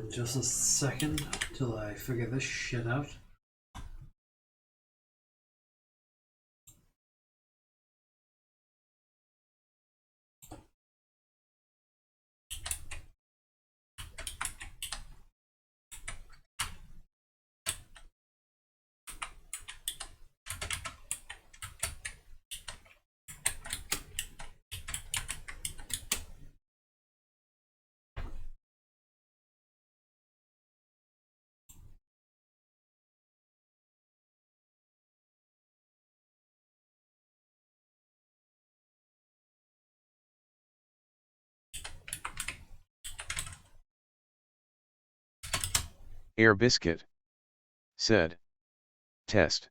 Just a second till I figure this shit out. Air Biscuit said. Test.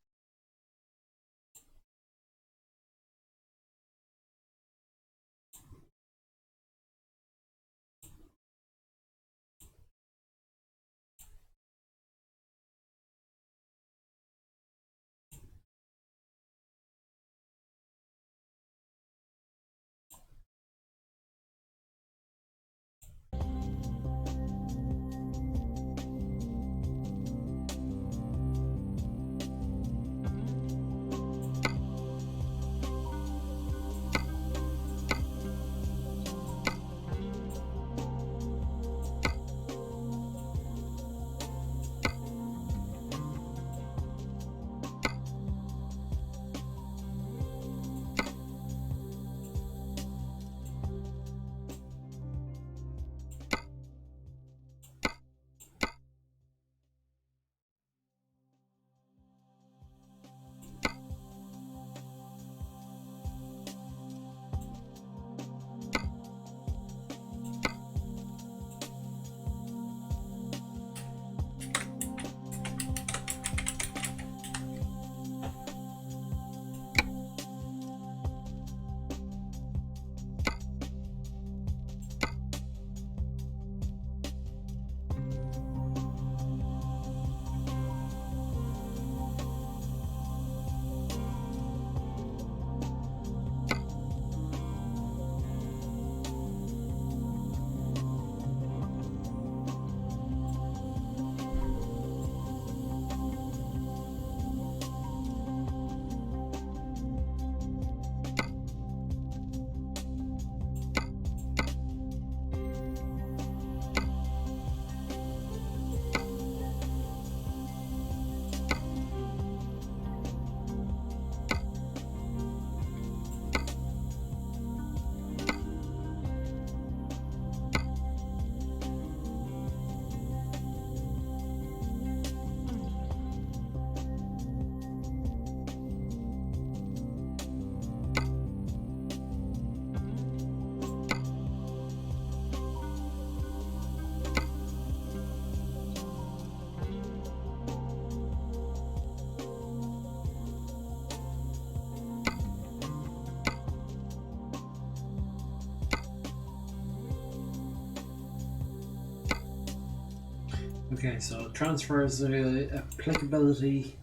Okay, so it transfers the applicability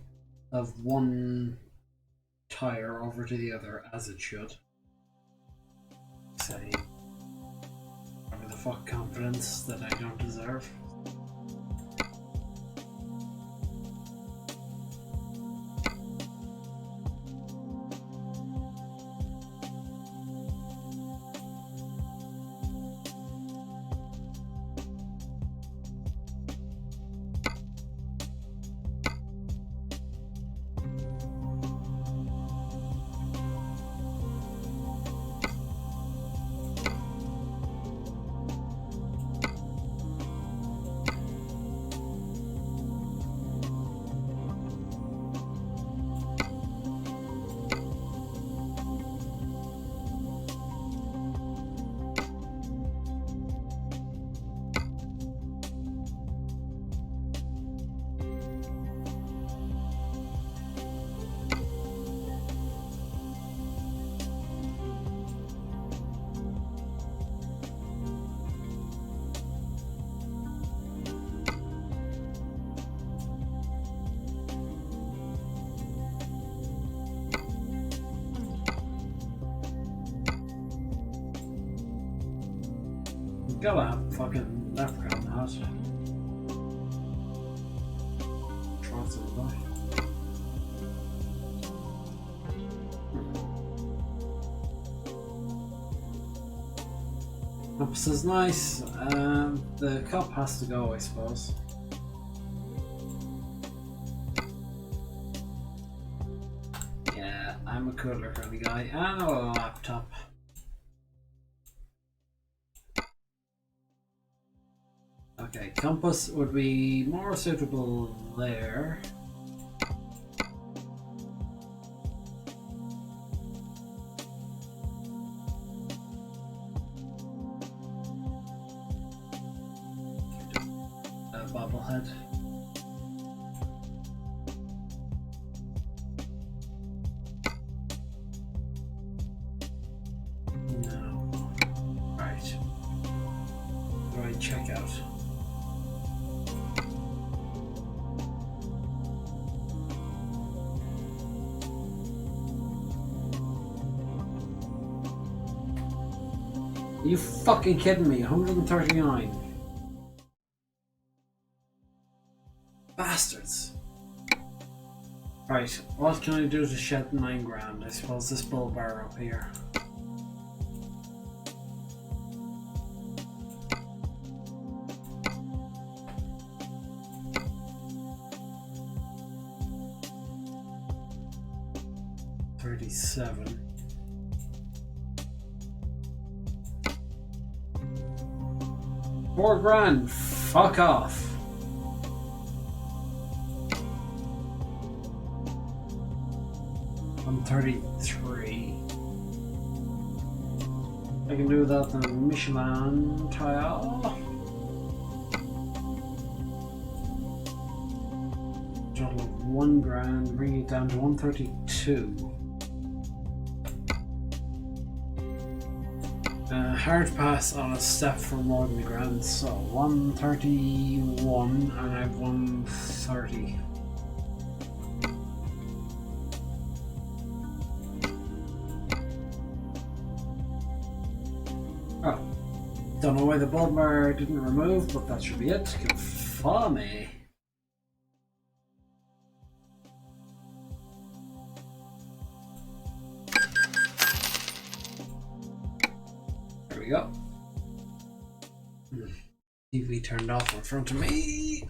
of one tire over to the other as it should. Say, whatever the fuck confidence that I don't deserve. Gotta have fucking leprechaun hat. Compass is nice. The cup has to go, I suppose. Yeah, I'm a cooler kind of guy. And a laptop. Okay, compass would be more suitable there. Bobblehead. No. Right. Right, check out. Are you fucking kidding me? 139. Bastards. Right, what can I do to shed 9 grand? I suppose this bull bar up here. $37. $4 grand. Fuck off. I'm 33. I can do that in a Michelin tile. Total of $1 grand, bring it down to 132. Hard pass on a step for more than a grand, so 131 and I have 130. Oh, don't know why the bulb bar didn't remove, but that should be it. Follow me. There we go. TV turned off in front of me.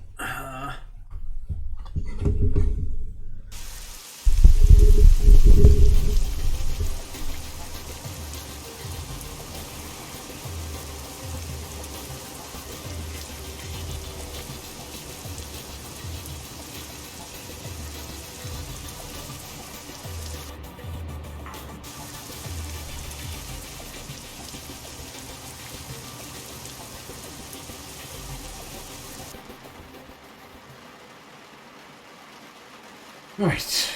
Right,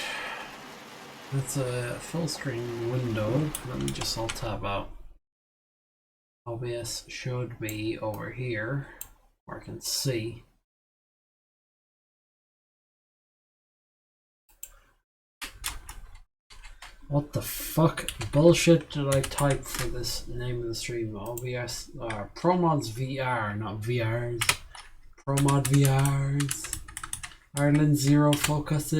that's a full screen window. Let me just alt tab out. OBS should be over here where I can see. What the fuck bullshit did I type for this name of the stream? OBS Promods VR, not VRs. Promod VRs. Ireland Zero Focused.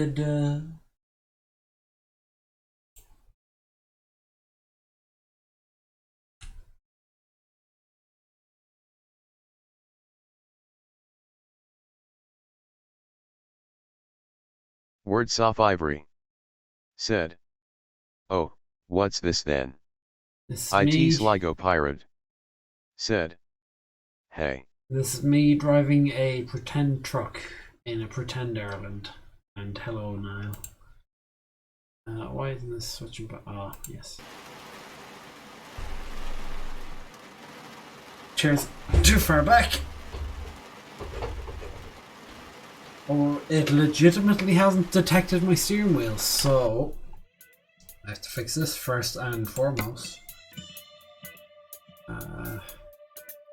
Wordsoft Ivory said, "Oh, what's this then?" IT Sligo Pirate said, "Hey." This is me driving a pretend truck in a pretend Ireland. And hello, Niall. Why isn't this switching back? Ah, yes. Cheers. Too far back. Or it legitimately hasn't detected my steering wheel, so I have to fix this first and foremost.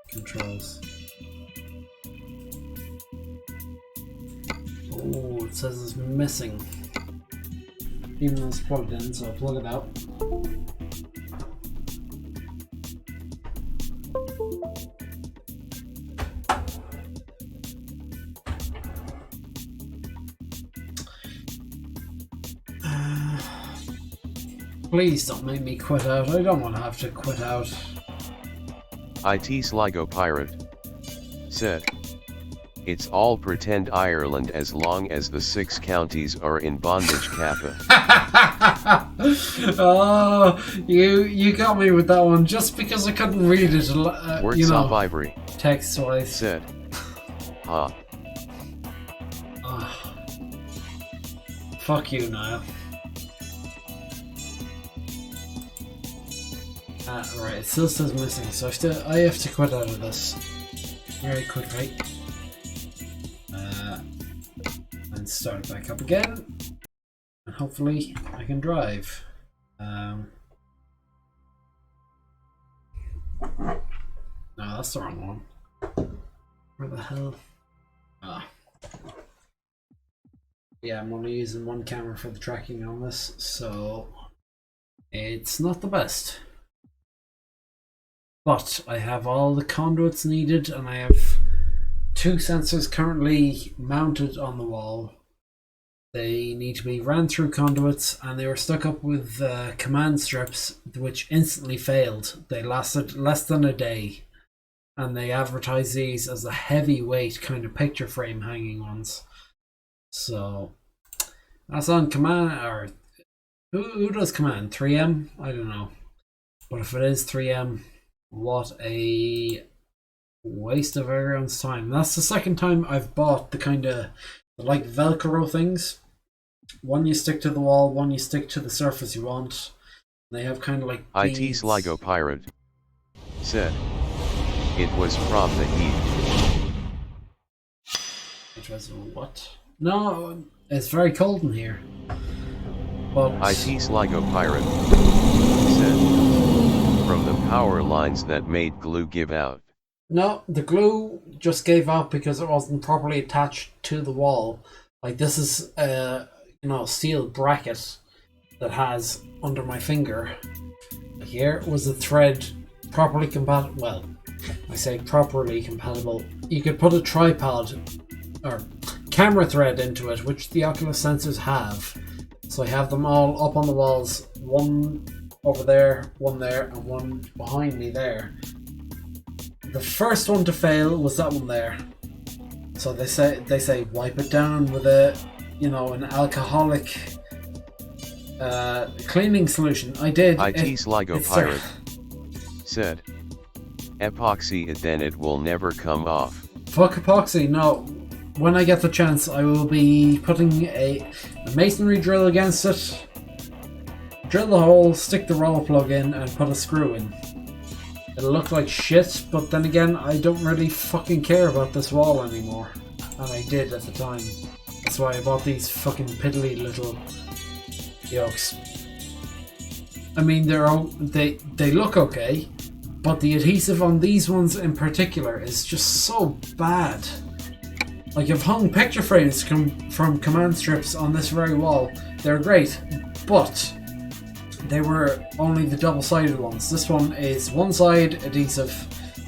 Controls. Oh, it says it's missing. Even though it's plugged in, so I'll plug it out. Please don't make me quit out. I don't want to have to quit out. IT Sligo Pirate said, "It's all pretend Ireland as long as the 6 counties are in bondage Kappa." Oh, you got me with that one just because I couldn't read it. Words of Ivory text-wise. said, "Ha." Fuck you, Niall. Right, it still says missing, so I have to quit out of this very quickly. And start it back up again. And hopefully I can drive. No, that's the wrong one. Where the hell? Yeah, I'm only using one camera for the tracking on this, so it's not the best. But I have all the conduits needed, and I have 2 sensors currently mounted on the wall. They need to be ran through conduits, and they were stuck up with command strips, which instantly failed. They lasted less than a day, and they advertise these as the heavyweight kind of picture frame hanging ones. So that's on command, or who does command? 3M? I don't know. But if it is 3M, what a waste of everyone's time. That's the second time I've bought the kind of like Velcro things. One you stick to the wall, one you stick to the surface you want. They have kind of like IT beads. Sligo Pirate said, "It was from the heat." It was what? No, it's very cold in here. But IT Sligo Pirate said, "From the power lines that made glue give out." no, the glue just gave out because it wasn't properly attached to the wall. Like this is a steel bracket that has under my finger. Here was a thread properly compatible. Well, I say properly compatible. You could put a tripod or camera thread into it, which the Oculus sensors have. So I have them all up on the walls. One over there, one there, and one behind me there. The first one to fail was that one there. So they say wipe it down with a an alcoholic cleaning solution. I did. IT Sligo Pirate said, "Epoxy it, then it will never come off." Fuck epoxy. No. When I get the chance, I will be putting a masonry drill against it, drill the hole, stick the roll plug in, and put a screw in. It'll look like shit, but then again, I don't really fucking care about this wall anymore. And I did at the time. That's why I bought these fucking piddly little yokes. I mean, they look okay, but the adhesive on these ones in particular is just so bad. Like, I've hung picture frames from command strips on this very wall. They're great, but they were only the double-sided ones. This one is one side adhesive,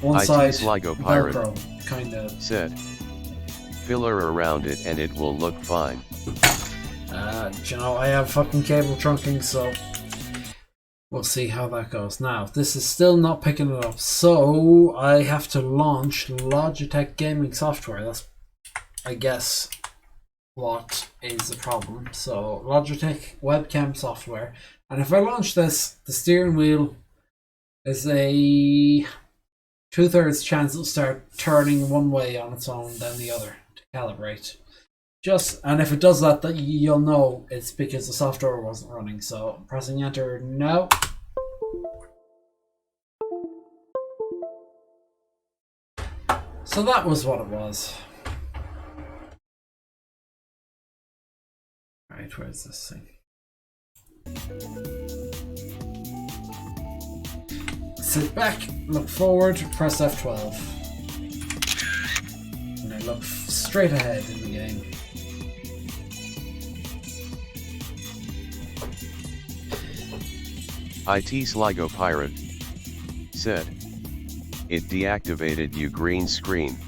one side Sligo Pirate Velcro, kind of. Said, "Filler around it and it will look fine." I have fucking cable trunking, so we'll see how that goes. Now, this is still not picking it up, so I have to launch Logitech gaming software. That's, I guess, what is the problem. So, Logitech webcam software. And if I launch this, the steering wheel is a 2/3 chance it'll start turning one way on its own, then the other to calibrate. And if it does that, you'll know it's because the software wasn't running. So, pressing enter now. So that was what it was. Right, where's this thing? Sit back, look forward, press F12. And I look straight ahead in the game. IT Sligo Pirate said, "It deactivated you green screen."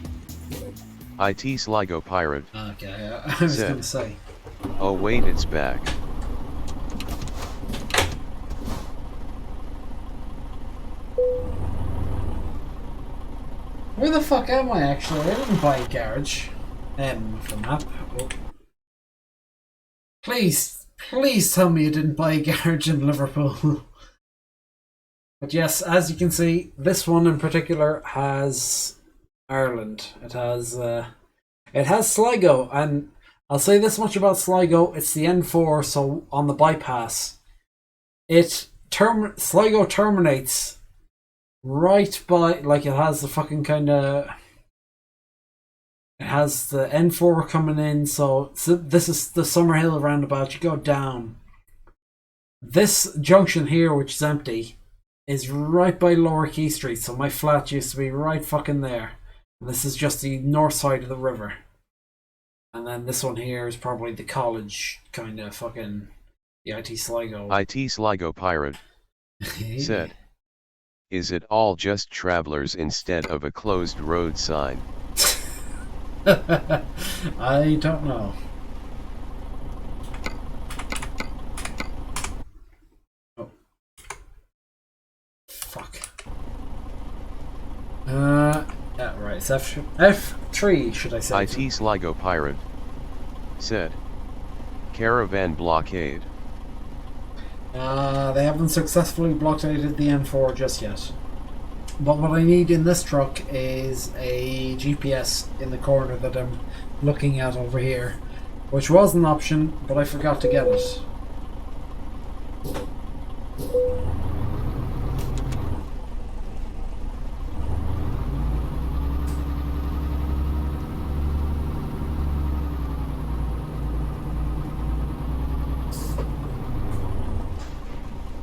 IT Sligo Pirate Okay, I was going to say. "Oh wait, it's back." Where the fuck am I actually? I didn't buy a garage. For map. Oh. Please tell me you didn't buy a garage in Liverpool. But yes, as you can see, this one in particular has Ireland. It has Sligo, and I'll say this much about Sligo: it's the N4, so on the bypass, Sligo terminates right by, like, it has the fucking kind of. It has the N4 coming in, so this is the Summerhill roundabout. You go down. This junction here, which is empty, is right by Lower Quay Street, so my flat used to be right fucking there. And this is just the north side of the river. And then this one here is probably the college kind of fucking the IT Sligo. IT Sligo Pirate said, "Is it all just travelers instead of a closed road sign?" I don't know. Oh. Fuck. Yeah, right. It's F3, should I say? IT Sligo Pirate said, "Caravan blockade." They haven't successfully blockaded the N4 just yet. But what I need in this truck is a GPS in the corner that I'm looking at over here, which was an option, but I forgot to get it.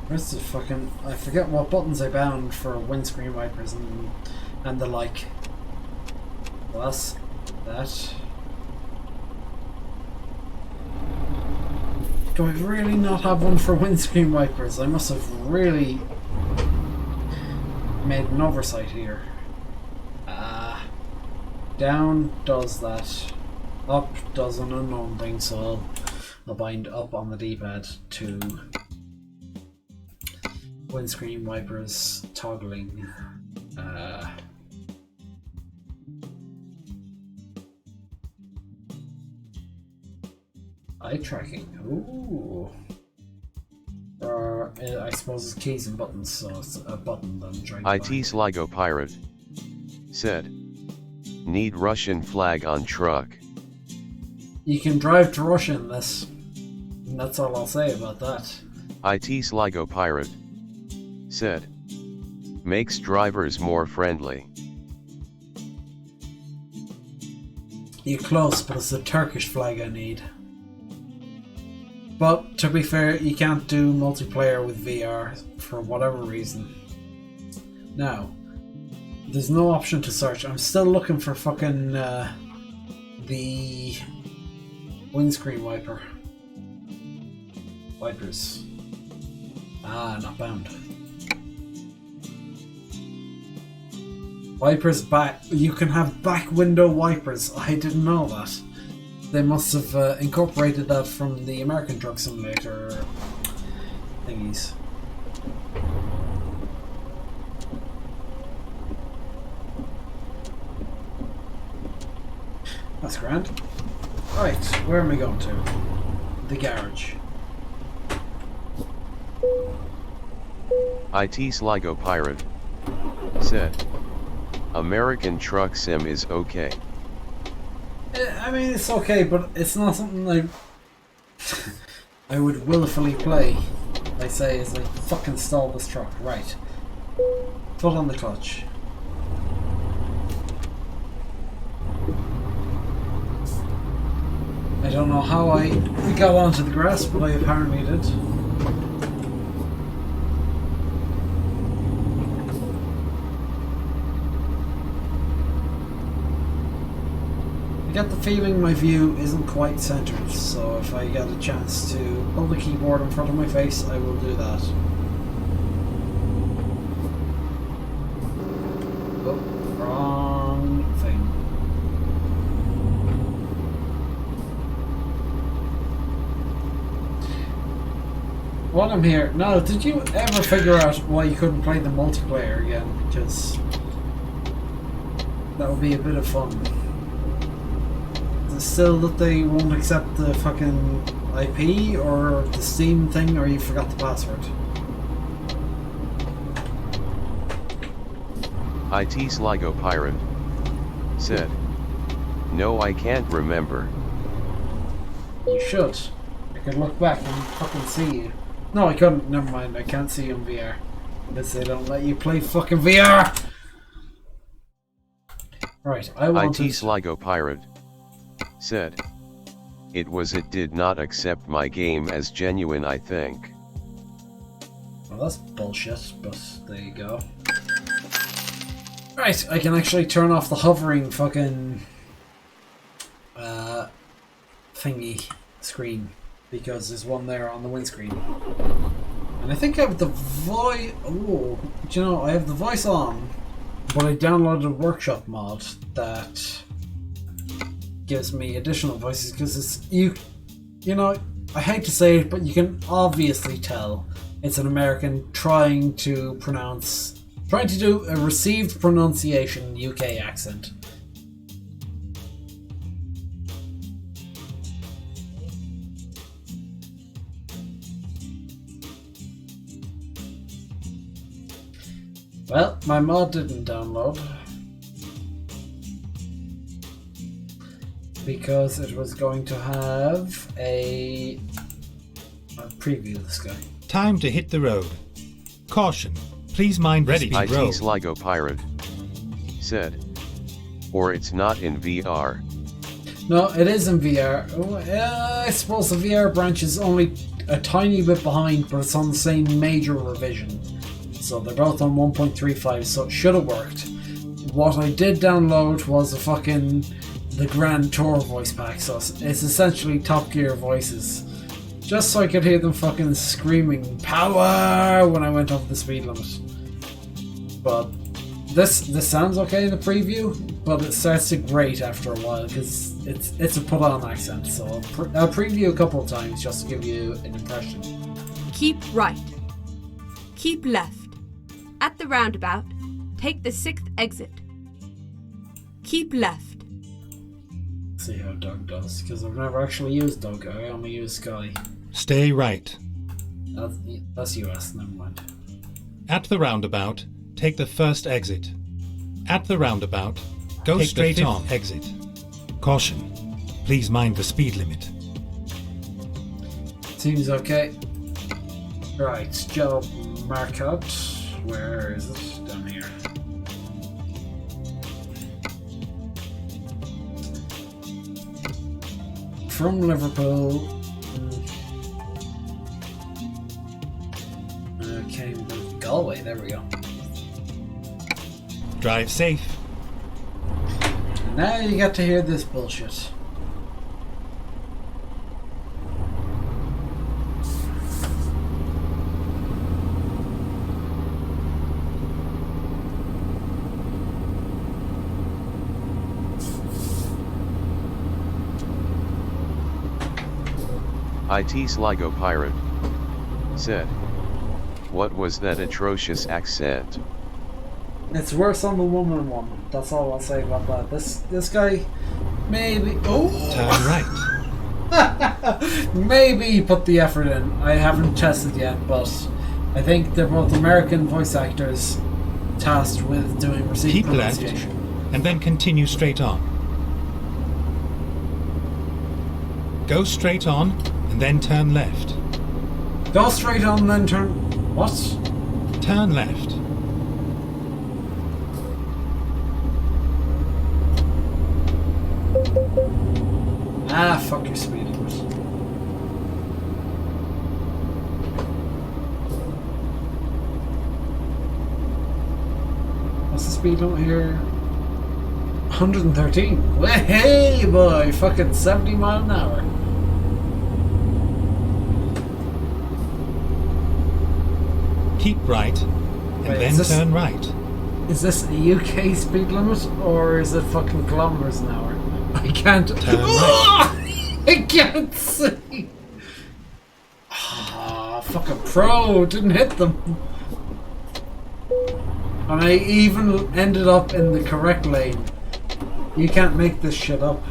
Where's the fucking... I forget what buttons I bound for windscreen wipers and the like. Plus, that. Do I really not have one for windscreen wipers? I must have really made an oversight here. Down does that. Up does an unknown thing, so I'll bind up on the D-pad to windscreen wipers toggling. Eye tracking. Ooh. Or I suppose it's keys and buttons, so it's a button that I'm trying to IT bind. Sligo Pirate said, "Need Russian flag on truck." You can drive to Russia in this. And that's all I'll say about that. IT Sligo Pirate said, "Makes drivers more friendly." You're close, but it's the Turkish flag I need. But to be fair, you can't do multiplayer with VR for whatever reason. Now, there's no option to search. I'm still looking for fucking the windscreen wipers. Not bound. Wipers back. You can have back window wipers. I didn't know that. They must have incorporated that from the American Truck Simulator thingies. That's grand. Right, where am I going to? The garage. IT Sligo Pirate said, "American Truck Sim is okay." I mean, it's okay, but it's not something I would willfully play. I say is like, fucking stall this truck. Right. Foot on the clutch. I don't know how I got onto the grass, but I apparently did. I get the feeling my view isn't quite centered, so if I get a chance to hold the keyboard in front of my face, I will do that. Oh, wrong thing. While I'm here, now, did you ever figure out why you couldn't play the multiplayer again? Because That would be a bit of fun. Is it still that they won't accept the fucking IP or the Steam thing, or you forgot the password? IT Sligo Pirate said, "No, I can't remember." You should. I could look back and fucking see you. No, I couldn't. Never mind. I can't see you in VR. Because they don't let you play fucking VR! Right, I wanted... IT Sligo Pirate said, "It did not accept my game as genuine, I think." Well, that's bullshit, but there you go. Right, I can actually turn off the hovering fucking thingy screen because there's one there on the windscreen. And I think I have the voice. Oh, do you know, I have the voice on, but I downloaded a workshop mod that gives me additional voices because it's you know, I hate to say it, but you can obviously tell it's an American trying to do a received pronunciation UK accent. Well, my mod didn't download because it was going to have a preview of this guy. Time to hit the road. Caution. Please mind the speed road. IT Sligo Pirate said, "Or it's not in VR." No, it is in VR. Oh, I suppose the VR branch is only a tiny bit behind, but it's on the same major revision. So they're both on 1.35, so it should have worked. What I did download was the Grand Tour voice pack, so it's essentially Top Gear voices. Just so I could hear them fucking screaming power when I went over the speed limit. But this sounds okay in the preview, but it starts to grate after a while because it's a put-on accent. So I'll preview a couple of times just to give you an impression. Keep right. Keep left. At the roundabout, take the 6th exit. Keep left. See how Doug does, because I've never actually used Doug. I only use Sky. Stay right. That's US, never mind. At the roundabout, take the 1st exit. At the roundabout, go Take straight the 5th on. Exit. Caution. Please mind the speed limit. Seems okay. Right, job markup. Where is it? Down here. From Liverpool. Came to Galway, there we go. Drive safe. And now you get to hear this bullshit. IT Sligo Pirate said, "What was that atrocious accent?" It's worse on the woman one. That's all I'll say about that. This guy, maybe. Turn right. Maybe he put the effort in. I haven't tested yet, but I think they're both American voice actors tasked with doing received Keep left, pronunciation. and then continue straight on. Go straight on, and then turn left. Go straight on, then turn. What? Turn left. Ah, fuck your speed limit. What's the speed limit here? 113. Hey boy, fucking 70 mile an hour. Keep right, and Wait, then turn right. Is this a UK speed limit or is it fucking kilometers an hour? I can't. Turn right. I can't see. Ah, fucking pro didn't hit them. And I even ended up in the correct lane. You can't make this shit up.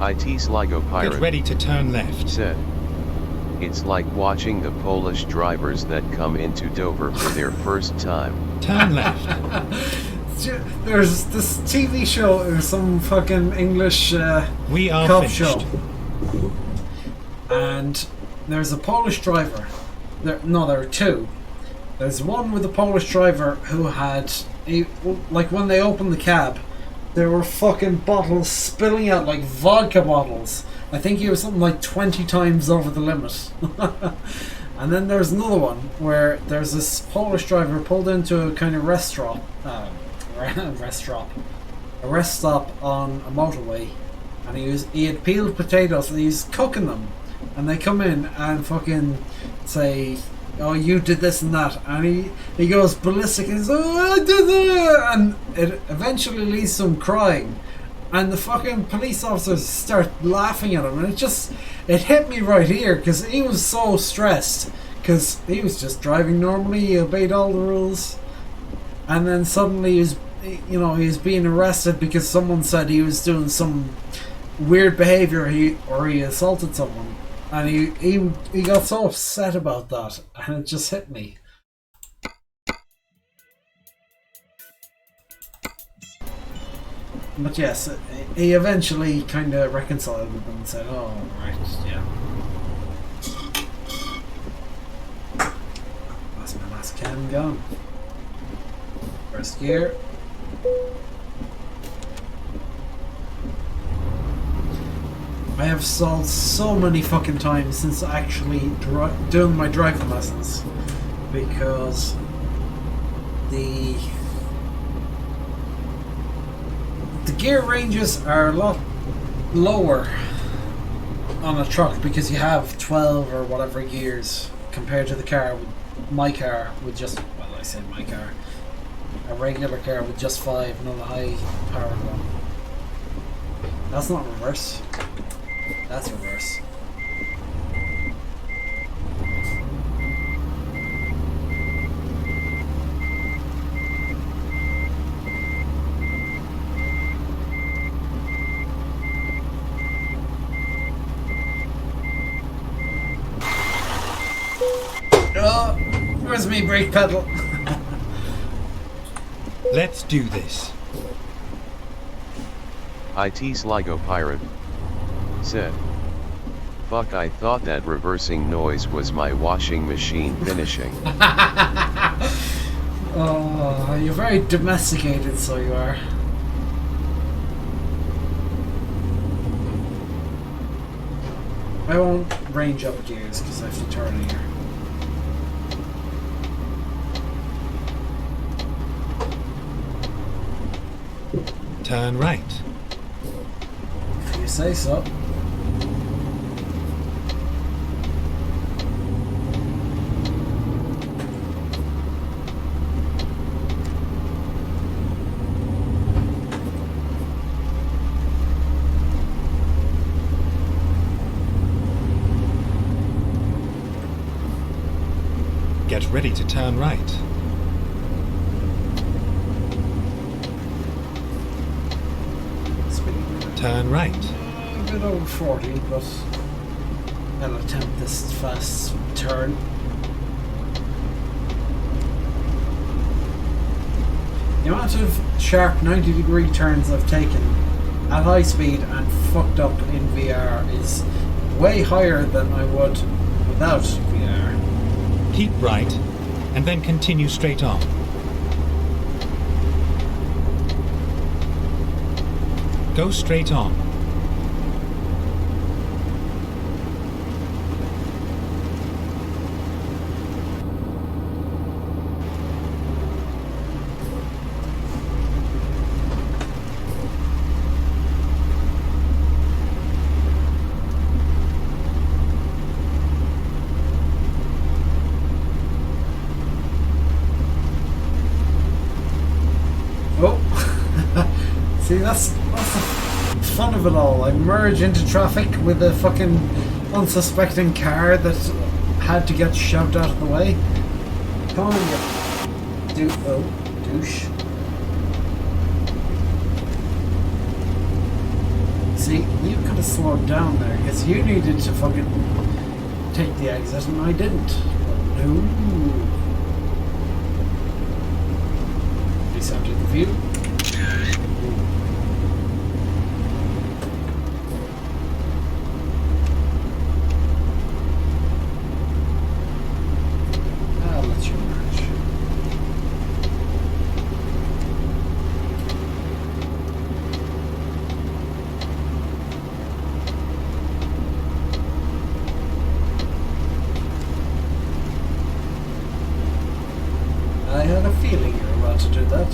IT Sligo Get Pirate ready to turn left. said, "It's like watching the Polish drivers that come into Dover for their first time." Turn left. There's this TV show or some fucking English We are cop finished. show, and there's a Polish driver. There are two. There's one with a Polish driver who had, like when they opened the cab, there were fucking bottles spilling out like vodka bottles. I think he was something like 20 times over the limit. And then there's another one where there's this Polish driver pulled into a kind of rest stop on a motorway, and he had peeled potatoes and he's cooking them, and they come in and fucking say, "Oh, you did this and that," and he goes ballistic and says, "Oh, I did that," and it eventually leads to him crying, and the fucking police officers start laughing at him, and it hit me right here because he was so stressed because he was just driving normally, he obeyed all the rules, and then suddenly he was being arrested because someone said he was doing some weird behavior, he assaulted someone. And he got so upset about that, and it just hit me. But yes, he eventually kind of reconciled with them and said, "Oh, right, yeah." That's my last can gone. First gear. I have stalled so many fucking times since actually doing my driving lessons, because the gear ranges are a lot lower on a truck because you have 12 or whatever gears compared to my car with just, well, I say my car, a regular car with just 5 and all the high power one. That's not reverse. That's reverse. Oh, where's me brake pedal? Let's do this. IT Sligo Pirate said, "Fuck, I thought that reversing noise was my washing machine finishing." Oh, you're very domesticated, so you are. I won't range up gears because I have to turn here. Turn right. If you say so. Get ready to turn right. Turn right. A bit over 40, but I'll attempt this fast turn. The amount of sharp 90-degree turns I've taken at high speed and fucked up in VR is way higher than I would without VR. Keep right, and then continue straight on. Go straight on. See, that's the fun of it all. I merge into traffic with a fucking unsuspecting car that had to get shoved out of the way. Come on, you douche. See, you could have slowed down there because you needed to fucking take the exit and I didn't. But no. Decentered the view. I'll let you merge. I had a feeling you were about to do that.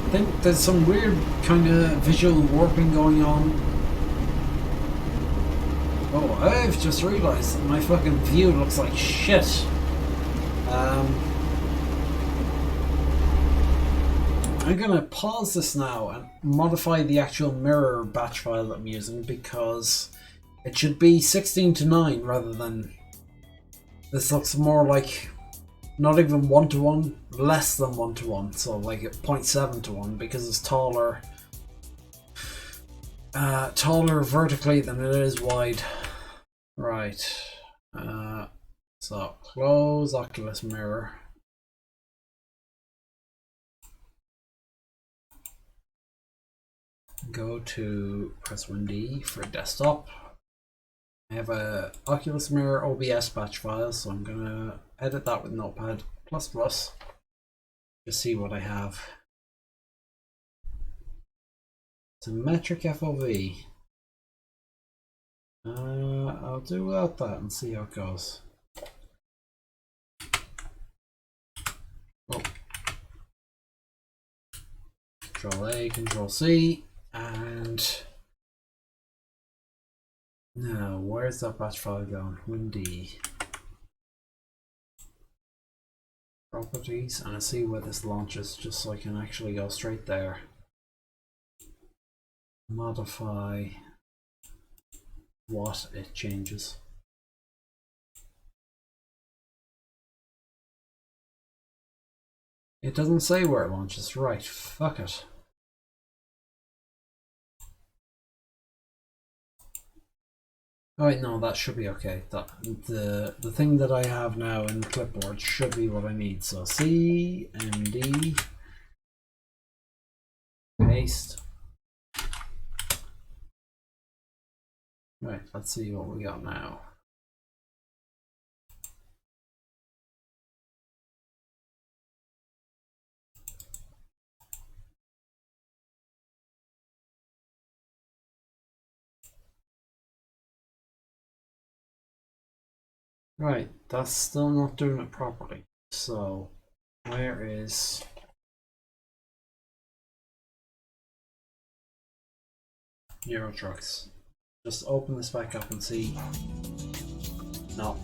I think there's some weird kind of visual warping going on. Oh, I've just realised that my fucking view looks like shit. I'm gonna pause this now and modify the actual mirror batch file that I'm using because it should be 16:9 rather than this looks more like not even 1:1, less than 1:1, so like 0.7:1 because it's taller vertically than it is wide. Right. So close Oculus Mirror. Go to press Win-D for desktop. I have a Oculus Mirror OBS batch file, so I'm gonna edit that with Notepad++. Just see what I have. It's a metric FOV. I'll do without that and see how it goes. Oh. Control A, Control C, and now where's that batch file going? Win-D. Properties, and I see where this launches just so I can actually go straight there. Modify what it changes. It doesn't say where it launches. Right, fuck it. Oh wait, no, that should be okay. That the thing that I have now in the clipboard should be what I need. So CMD paste. Right, let's see what we got now. Right, that's still not doing it properly. So, where is Euro Trucks? Just open this back up and see. No,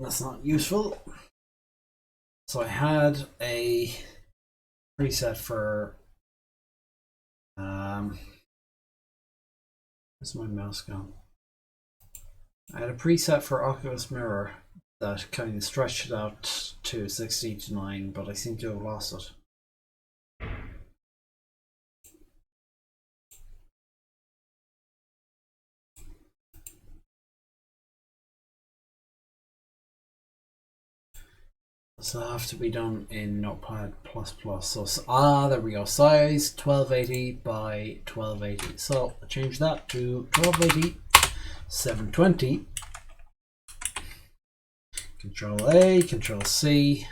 that's not useful. So I had a preset for where's my mouse gone? I had a preset for Oculus Mirror that kind of stretched it out to 16:9, but I seem to have lost it. So it'll have to be done in Notepad++. So there we go. Size 1280 by 1280. So I'll change that to 1280, 720. Control A, Control C.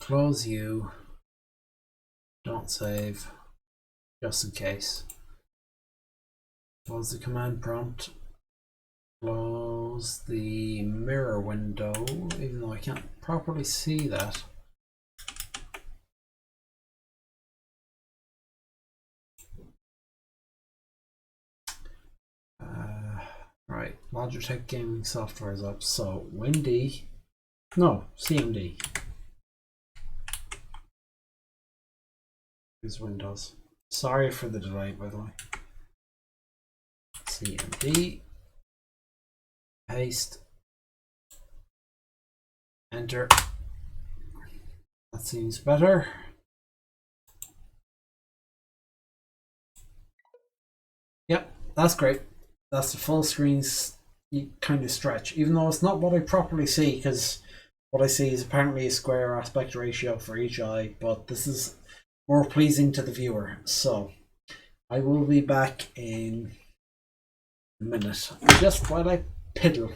Close U. Don't save. Just in case. Close the command prompt. Close the mirror window, even though I can't properly see that. Right, Logitech gaming software is up. So Windy, no, CMD is Windows. Sorry for the delay, by the way. CMD, paste, enter. That seems better. Yep, that's great. That's the full screen kind of stretch, even though it's not what I properly see, because what I see is apparently a square aspect ratio for each eye, but this is more pleasing to the viewer. So I will be back in a minute, just while I piddle.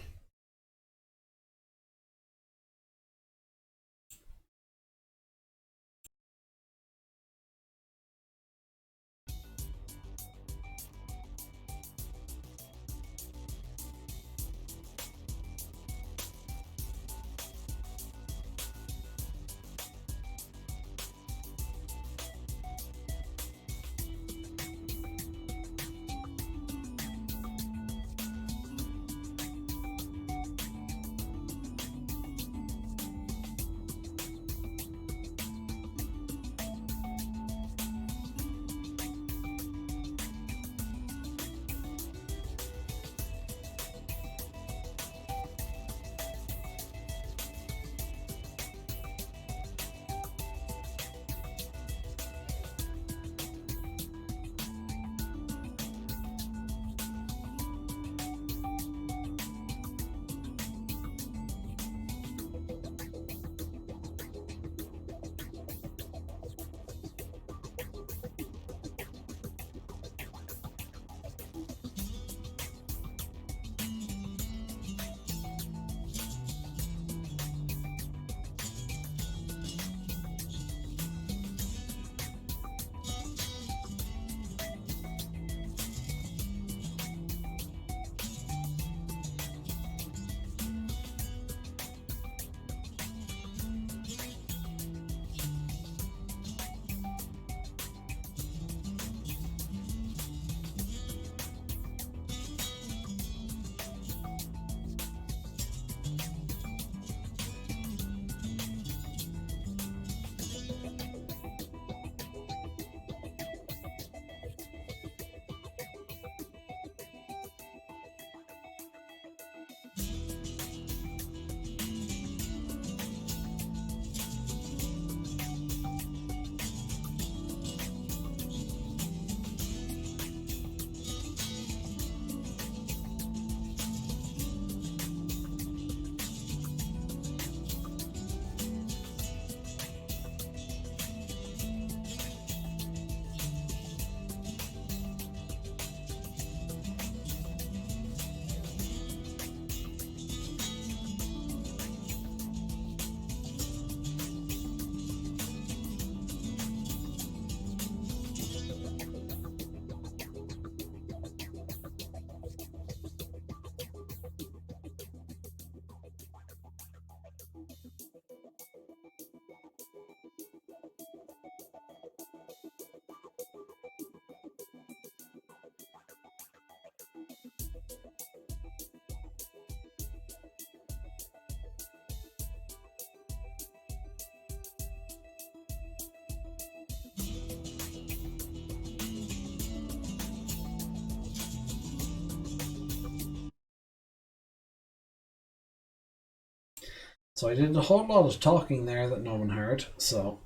So I did a whole lot of talking there that no one heard, so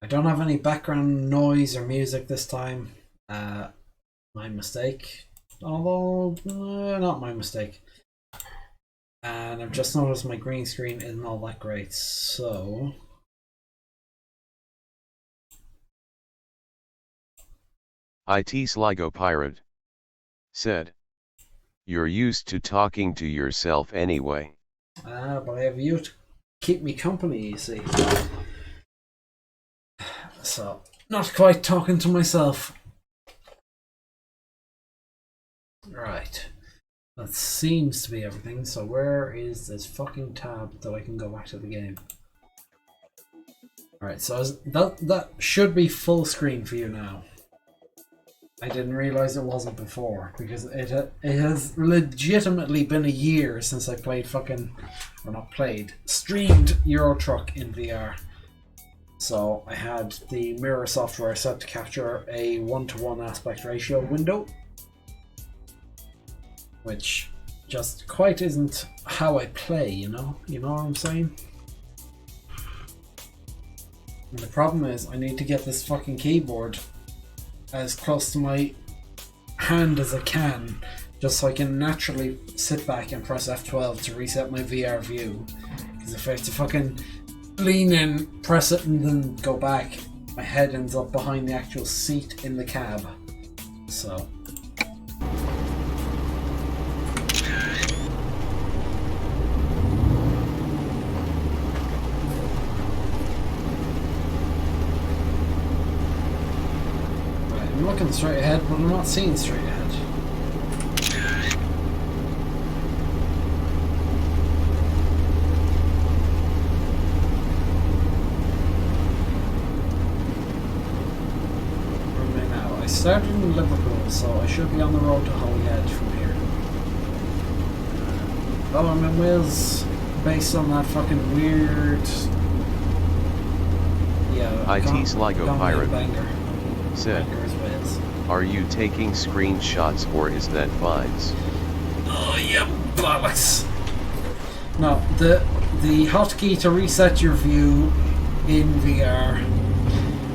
I don't have any background noise or music this time. My mistake. Although, not my mistake. And I've just noticed my green screen isn't all that great, so... IT Sligo Pirate said, "You're used to talking to yourself anyway." But I have you to keep me company, you see. So, not quite talking to myself. Right. That seems to be everything. So where is this fucking tab that I can go back to the game? Alright, so that should be full screen for you now. I didn't realise it wasn't before, because it has legitimately been a year since I played streamed Euro Truck in VR. So I had the mirror software set to capture a 1-to-1 aspect ratio window, which just quite isn't how I play, you know what I'm saying? And the problem is I need to get this fucking keyboard as close to my hand as I can, just so I can naturally sit back and press F12 to reset my VR view. Because if I have to fucking lean in, press it and then go back, my head ends up behind the actual seat in the cab. So I'm looking straight ahead, but I'm not seeing straight ahead. Where am I now? I started in Liverpool, so I should be on the road to Holyhead from here. Oh, I'm in Wales, based on that fucking weird... Yeah, IT Sligo Pirate banger. said, "Are you taking screenshots or is that vines?" Oh yeah, bollocks. No, the hotkey to reset your view in VR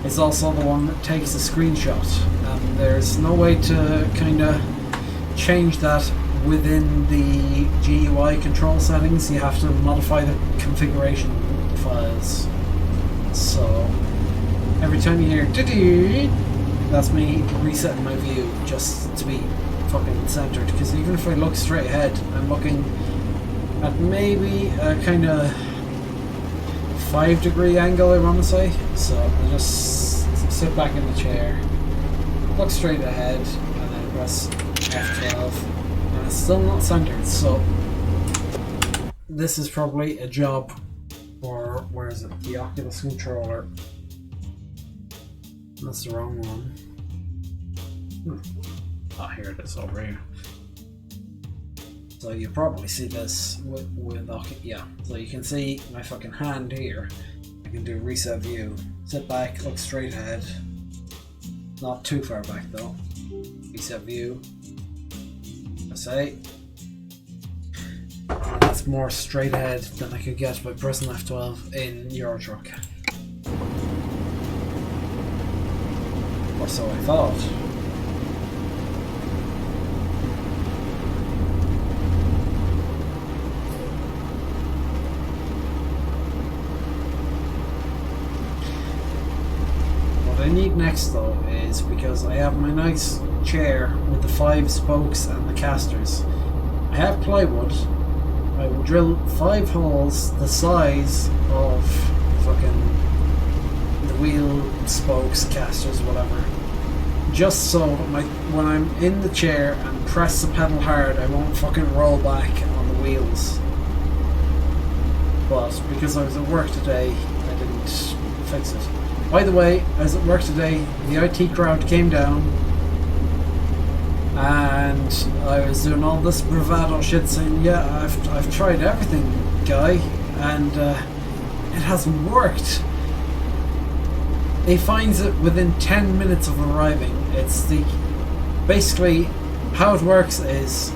is also the one that takes a screenshot. There's no way to kind of change that within the GUI control settings. You have to modify the configuration files. So every time you hear "dee-dee," that's me resetting my view just to be fucking centered. Because even if I look straight ahead, I'm looking at maybe a kind of 5-degree angle, I want to say. So I just sit back in the chair, look straight ahead, and then press F12, and it's still not centered. So this is probably a job for, where is it? The Oculus controller. That's the wrong one. Oh, here it is over here. So you probably see this with yeah. So you can see my fucking hand here. I can do reset view. Sit back, look straight ahead. Not too far back though. Reset view. Press A. That's more straight ahead than I could get by pressing F12 in Euro Truck. Or so I thought. What I need next though is, because I have my nice chair with the 5 spokes and the casters, I have plywood. I will drill 5 holes the size of fucking the wheel, spokes, casters, whatever, just so that when I'm in the chair and press the pedal hard, I won't fucking roll back on the wheels. But because I was at work today, I didn't fix it. By the way, I was at work today, the IT crowd came down, and I was doing all this bravado shit saying, yeah, I've tried everything, guy, and it hasn't worked. He finds it within 10 minutes of arriving. It's basically how it works is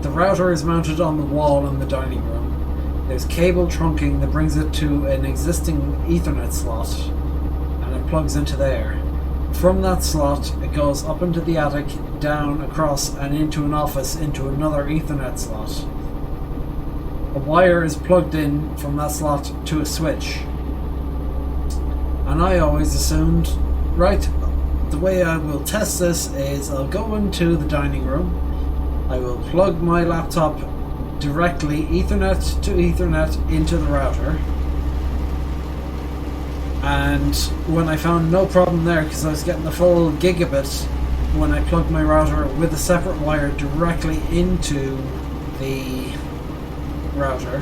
the router is mounted on the wall in the dining room. There's cable trunking that brings it to an existing Ethernet slot, and it plugs into there. From that slot, it goes up into the attic, down, across, and into an office, into another Ethernet slot. A wire is plugged in from that slot to a switch. And I always assumed, right, the way I will test this is I'll go into the dining room, I will plug my laptop directly Ethernet to Ethernet into the router, and when I found no problem there, because I was getting the full gigabit when I plugged my router with a separate wire directly into the router,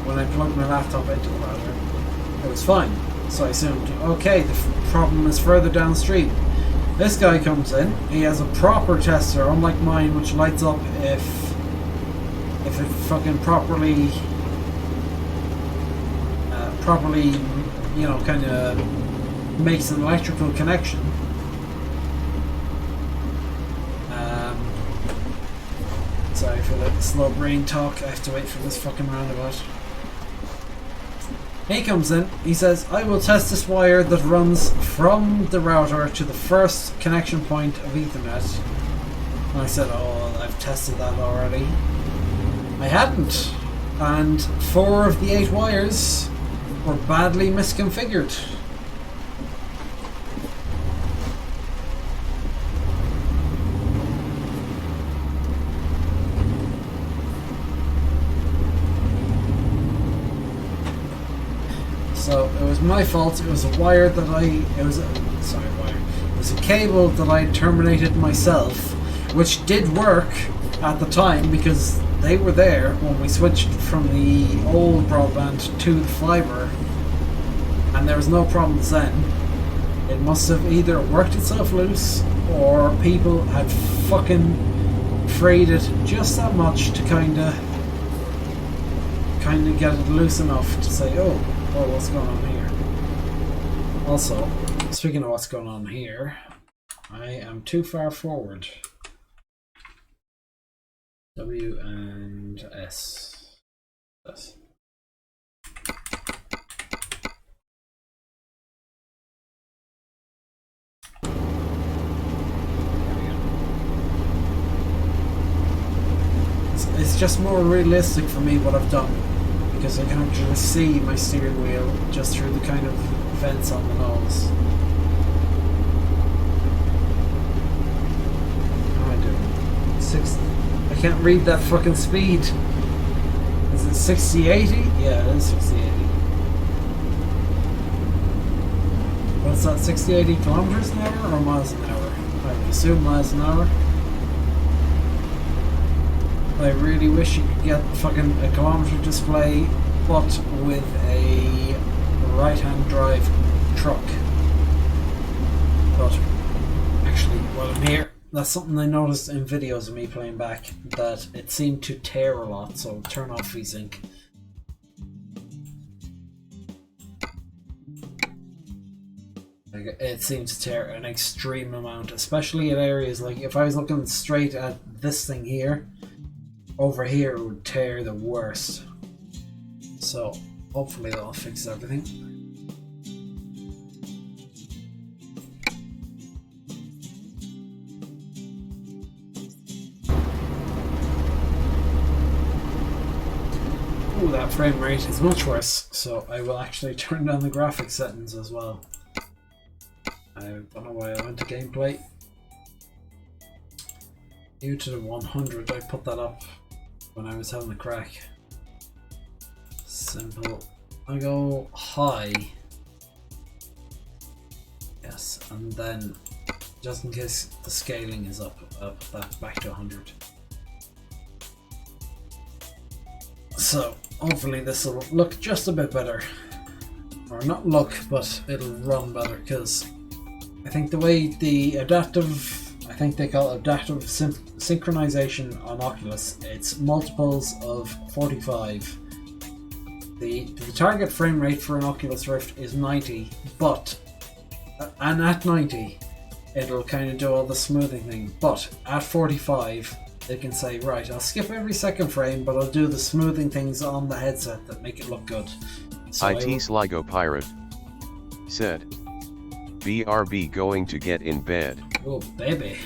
when I plugged my laptop into the router, it was fine. So I assumed, okay, the problem is further downstream. This guy comes in. He has a proper tester, unlike mine, which lights up if it fucking properly, you know, kind of makes an electrical connection. Sorry for the slow brain talk. I have to wait for this fucking roundabout. He comes in, he says, I will test this wire that runs from the router to the first connection point of Ethernet. And I said, oh, I've tested that already. I hadn't. And 4 of the 8 wires were badly misconfigured. So it was my fault. It was a wire that it was a cable that I terminated myself, which did work at the time because they were there when we switched from the old broadband to the fibre, and there was no problems then. It must have either worked itself loose or people had fucking frayed it just that much to kind of get it loose enough to say, oh, what's going on here? Also, speaking of what's going on here, I am too far forward. W and S. S. It's just more realistic for me what I've done, because I can actually see my steering wheel just through the kind of vents on the nose. How am I doing? 60. I can't read that fucking speed. Is it 60-80? Yeah, it is 60-80. What's that, 60-80 kilometers an hour or miles an hour? I would assume miles an hour. I really wish you could get fucking a kilometer display, but with a right-hand drive truck. But actually, while I'm here, that's something I noticed in videos of me playing back, that it seemed to tear a lot, so I'll turn off VSync. It seems to tear an extreme amount, especially in areas like if I was looking straight at this thing here, over here it would tear the worst. So hopefully that'll fix everything. Ooh, that frame rate is much worse, so I will actually turn down the graphics settings as well. I don't know why I went to gameplay. Due to the 100, I put that up when I was having a crack. Simple. I go high. Yes, and then just in case the scaling is up, I'll put that back to 100. So hopefully this will look just a bit better. Or not look, but it'll run better, because I think the way the adaptive, I think they call it adaptive synchronization on Oculus, it's multiples of 45. The target frame rate for an Oculus Rift is 90, but, and at 90, it'll kind of do all the smoothing thing, but at 45, they can say, right, I'll skip every second frame, but I'll do the smoothing things on the headset that make it look good. So IT Sligo Pirate said, BRB going to get in bed. Oh, baby.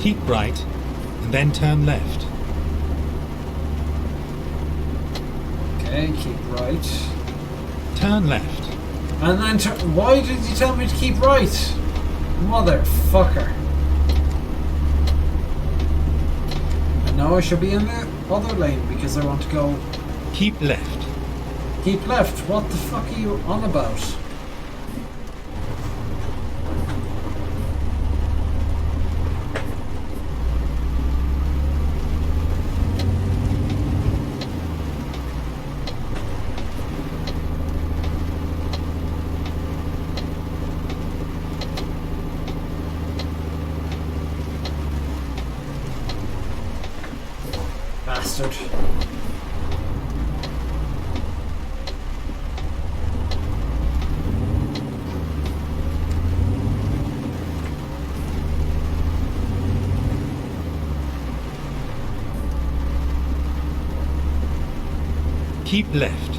Keep right, and then turn left. Okay, keep right. Turn left. And then why did you tell me to keep right? Motherfucker. I know I should be in the other lane because I want to go. Keep left. Keep left? What the fuck are you on about? Bastard. Keep left.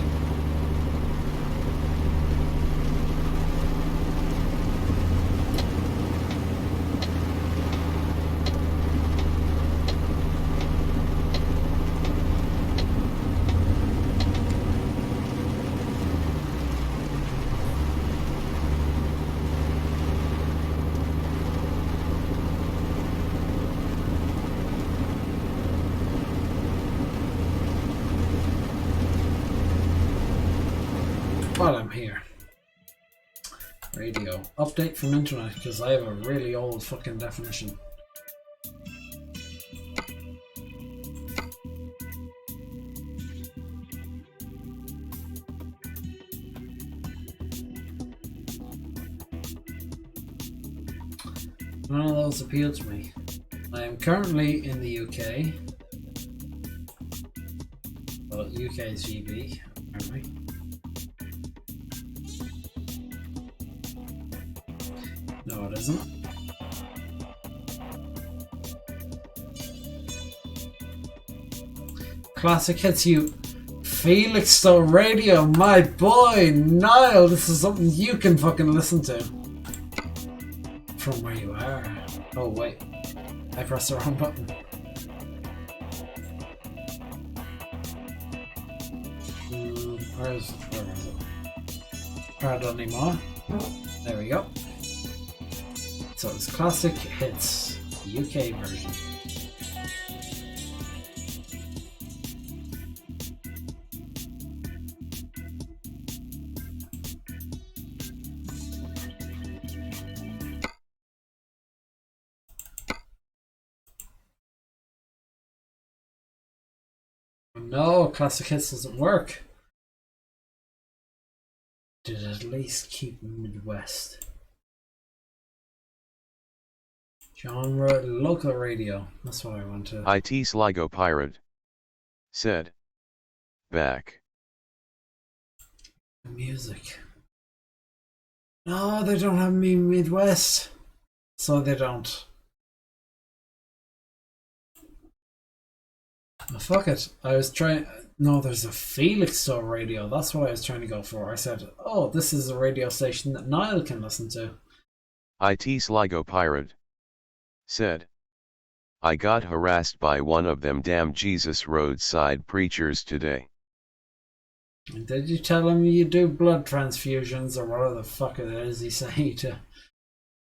While I'm here. Radio. Update from internet because I have a really old fucking definition. None of those appeal to me. I am currently in the UK. Well, UK is GB, apparently. No, it isn't. Classic hits you. Felixstowe Radio, my boy, Niall, this is something you can fucking listen to. From where you are. Oh, wait. I pressed the wrong button. Where is it? Pardon anymore. There we go. So it's Classic Hits, UK version. No, Classic Hits doesn't work. Did at least keep Midwest. Genre, local radio. That's what I want to. IT Sligo Pirate said. Back. Music. No, they don't have me Midwest. So they don't. Oh, fuck it. I was trying. No, there's a Felixstowe radio. That's what I was trying to go for. I said, oh, this is a radio station that Niall can listen to. IT Sligo Pirate said. I got harassed by one of them damn Jesus roadside preachers today. Did you tell him you do blood transfusions or whatever the fuck it is he saying to?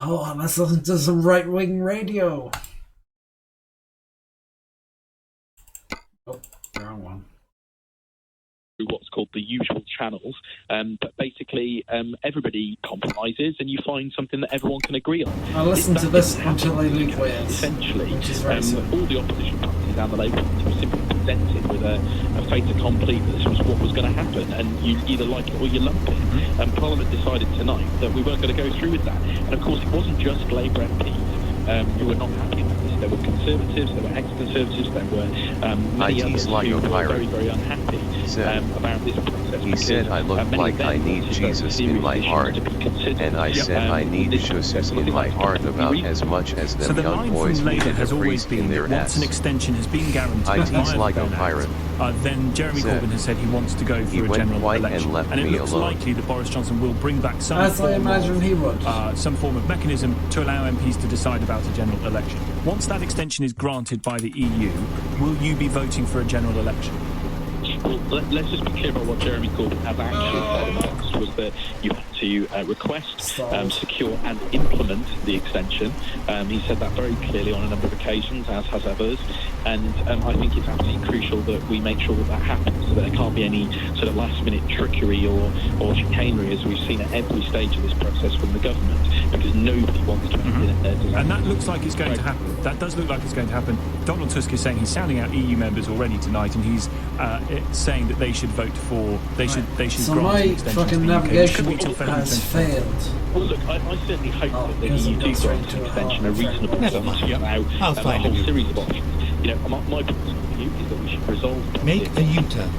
Oh, let's listen to some right-wing radio. Oh, wrong one. What's called the usual channels, but basically everybody compromises and you find something that everyone can agree on. I'll listen to this until they leave Wales. Essentially, which is very all the opposition parties and the Labour Party were simply presented with a fait accompli that this was what was going to happen, and you either like it or you lump it. And Parliament decided tonight that we weren't going to go through with that. And of course, it wasn't just Labour MPs who were not happy about this. There were Conservatives, there were ex-Conservatives, there were many others who were very, very unhappy about this process. He said, I look like I need Jesus in my heart, and I said I need Jesus in my heart about as much as them young boys needed a priest in their ass. Once an extension has been guaranteed IT Sligo Pirate. Then Jeremy Corbyn has said he wants to go for a general election. And it looks likely that Boris Johnson will bring back some form of mechanism to allow MPs to decide about a general election. Once that extension is granted by the EU, will you be voting for a general election? Well, let's just be clear about what Jeremy Corbyn has actually said in August, was that you have to request, secure and implement the extension. He said that very clearly on a number of occasions, as has others, and I think it's absolutely crucial that we make sure that that happens, so that there can't be any sort of last-minute trickery or chicanery, as we've seen at every stage of this process from the government, because nobody wants to end in their disaster. And that looks like it's going to happen. That does look like it's going to happen. Donald Tusk is saying he's sounding out EU members already tonight, and he's saying that they should vote for, they should so grant my an extension fucking to the UK. navigation Has failed. Well, look, I certainly hope that the EU do grant an extension, a reasonable extension now, I'll a find whole you. series of options. You know, my personal view is that we should resolve Make a U-turn.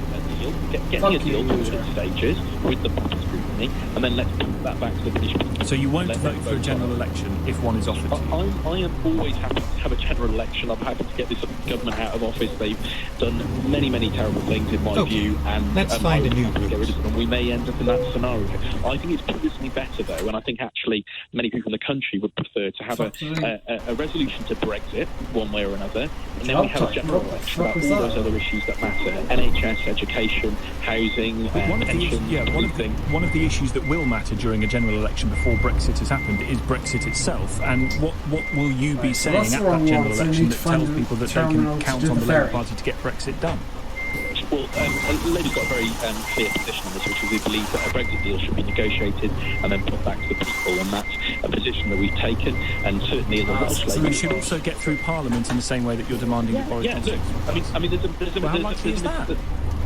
getting a deal through its stages with the proper scrutiny, and then let's put that back to the British people. So you won't vote for a general election if one is offered to you? I am always happy to have a general election. I'm happy to get this government out of office. They've done many, many terrible things in my view, and let's find a new get rid route. of them. And we may end up in that scenario. I think it's personally better though, and I think actually many people in the country would prefer to have a resolution to Brexit one way or another, and then we have a general election about all those other issues that matter: NHS, education, housing, pensions. One of the issues that will matter during a general election before Brexit has happened is Brexit itself. And what will you be saying at that general election that tells people that they can count on the Labour Party to get Brexit done? Well, Labour's got a very clear position on this, which is we believe that a Brexit deal should be negotiated and then put back to the people, and that's a position that we've taken, and certainly as a Welsh Labour... So we should also get through Parliament in the same way that you're demanding that Boris Johnson... I mean,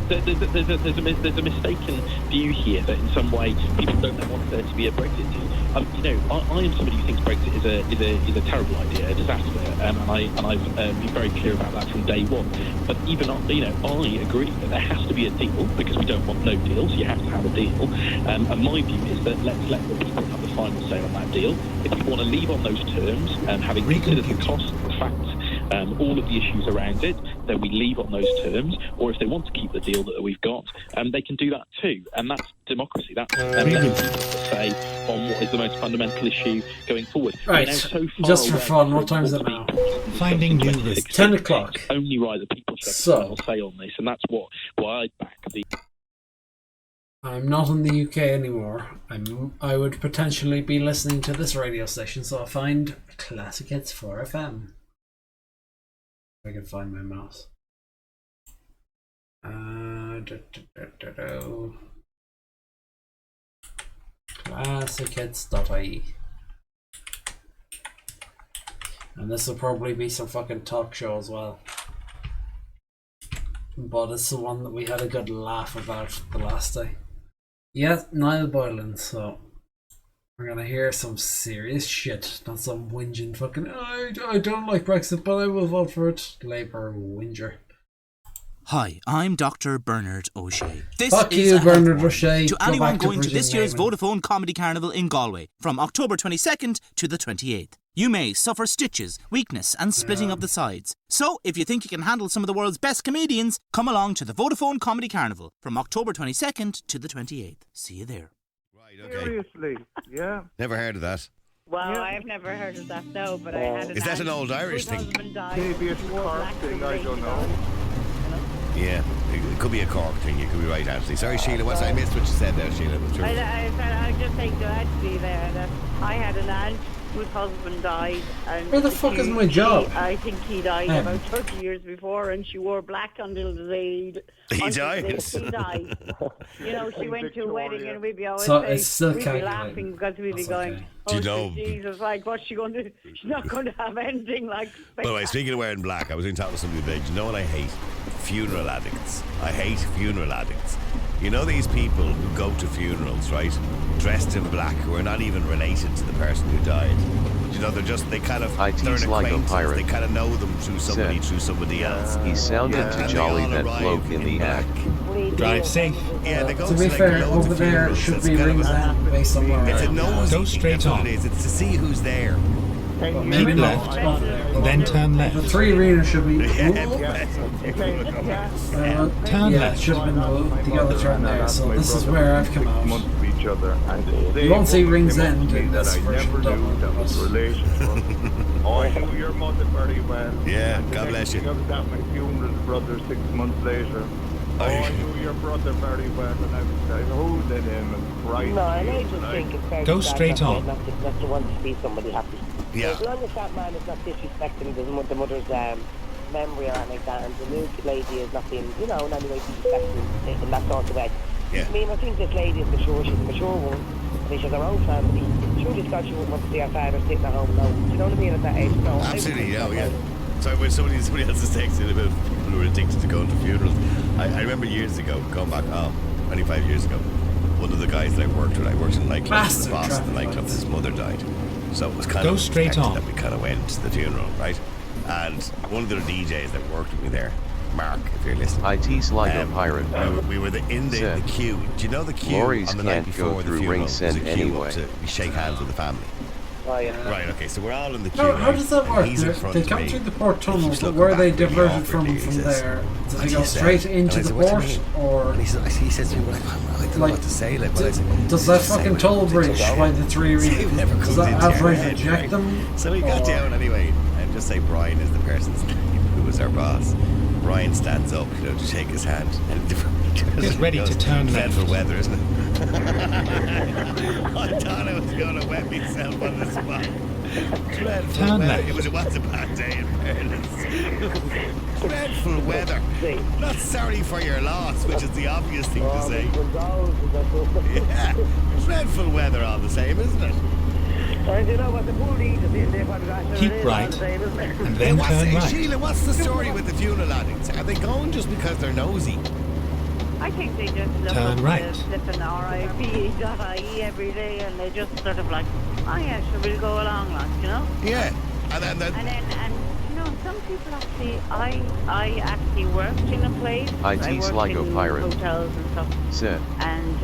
there's a mistaken view here that in some way people don't want there to be a Brexit deal. I am somebody who thinks Brexit is a terrible idea, a disaster, and I've been very clear about that from day one. But even I agree that there has to be a deal, because we don't want no deals. You have to have a deal. And my view is that let's let the people have the final say on that deal. If people want to leave on those terms, having considered the costs, the facts, all of the issues around it, then we leave on those terms. Or if they want to keep the deal that we've got, they can do that too. And that's democracy. That's letting people say on what is the most fundamental issue going forward. Right, just for fun, what time is it now? Finding new routes. 10 o'clock. It's only right that people should have the final say on this, and that's why I back the... I'm not in the UK anymore. I would potentially be listening to this radio station, so I'll find Classic Hits 4FM. I can find my mouse. ClassicHits.ie. And this will probably be some fucking talk show as well. But it's the one that we had a good laugh about the last day. Yeah, Niall Boylan, so we're gonna hear some serious shit, not some whinging fucking I don't like Brexit but I will vote for it Labour whinger. Hi, I'm Dr. Bernard O'Shea. Fuck you, Bernard O'Shea. To anyone going to this year's Vodafone Comedy Carnival in Galway from October 22nd to the 28th. You may suffer stitches, weakness and splitting of the sides. So, if you think you can handle some of the world's best comedians, come along to the Vodafone Comedy Carnival from October 22nd to the 28th. See you there. Right, okay. Seriously, yeah. Never heard of that. Well, I've never heard of that, no, but I had an... Is that an old Irish thing? Maybe it's a Cork thing, I don't know. Yeah, it could be a Cork thing, you could be right, Ashley. Sorry, Sheila, I missed what you said there, Sheila. I just think that actually there, that I had an aunt whose husband died. And where the fuck is my job? I think he died about 30 years before, and she wore black until the day. He died? He died. You know, she went to a wedding, and we'd be always we'd be laughing because we'd be going, oh, Jesus, like, what's she going to do? She's not going to have anything like... By the way, speaking of wearing black, I was in talking to somebody today. Do you know what I hate? Funeral addicts. I hate funeral addicts. You know these people who go to funerals, right? Dressed in black, who are not even related to the person who died. You know, they kind of... IT Sligo Pirate. They kind of know them through somebody, through somebody else. He sounded too jolly, that bloke in the act. Drive safe. Yeah, they go to be fair, over there should be rings down based on where go straight on. It's to see who's there. Keep left, then turn left. The 3 arenas should be... Turn left. It should have been the other turn there, so this is where I've come out. each other. And You won't see Rings came up End to me in that this I version never of knew Dublin, that was but- relation to her. Oh, I knew your mother very well. Yeah, And the God next bless you. thing I was at my funeral, brother, 6 months later. Oh, I knew your brother very well, and I was holding him and crying. No, and I just think it's very Go sad straight not on. not to want to see somebody happy. Yeah. As long as that man is not disrespecting the mother's memory or anything like that, and the new lady is not being, in any way disrespectful in that sort of way. Yeah. I mean, I think this lady is mature. She's a mature woman. I mean, she has her own family. Truly, God, she wouldn't want to see her father sitting at home alone. Do you know what I mean at that age? No, Absolutely, yeah. Sorry, when somebody else is texting about people who are addicted to going to funerals. I remember years ago, going back, 25 years ago, one of the guys that I worked in a nightclub, the boss of the nightclub, his mother died. So it was kind of straight on. that we kind of went to the funeral, right? And one of the DJs that worked with me there, Mark, if you're listening. IT Sligo Pirate. We were in the queue. Do you know the queue Lorries on the night can't before go the through funeral? Rings There's a End queue anyway. up to we shake hands with the family. Oh, yeah. Right, okay, so we're all in the queue. How does that work? He's in front They of come me. through the port tunnel, He keeps but looking where are they back really diverted from awkwardly. He says, there? Do "What they do go you say?" straight And into I the said, "What do you port, mean?" or And he says to me, well, I don't know what to say. Like, what I say. does that fucking toll bridge by the three It never does comes that into your outright head, reject right? them? So we got Or- down anyway, and just say Brian is the person's name who was our boss. Brian stands up, to shake his hand, and Get ready to turn left. dreadful weather, isn't it? I thought I was going to wet myself on the spot. Dreadful Turn weather. left. It was a bad day in fairness. Dreadful weather. Not sorry for your loss, which is the obvious thing to say. Yeah, dreadful weather all the same, isn't it? And you know what, the poor league is in there, Keep right, and then turn right. Sheila, what's the story with the funeral addicts? Are they going just because they're nosy? I think they just look Turn up right. the flipping RIP.ie every day, and they just sort of like, oh yeah, sure, we'll go along, like, Yeah. And then some people actually, I actually worked in a place. I IT worked Sligo in Pirate. hotels and stuff. Said. And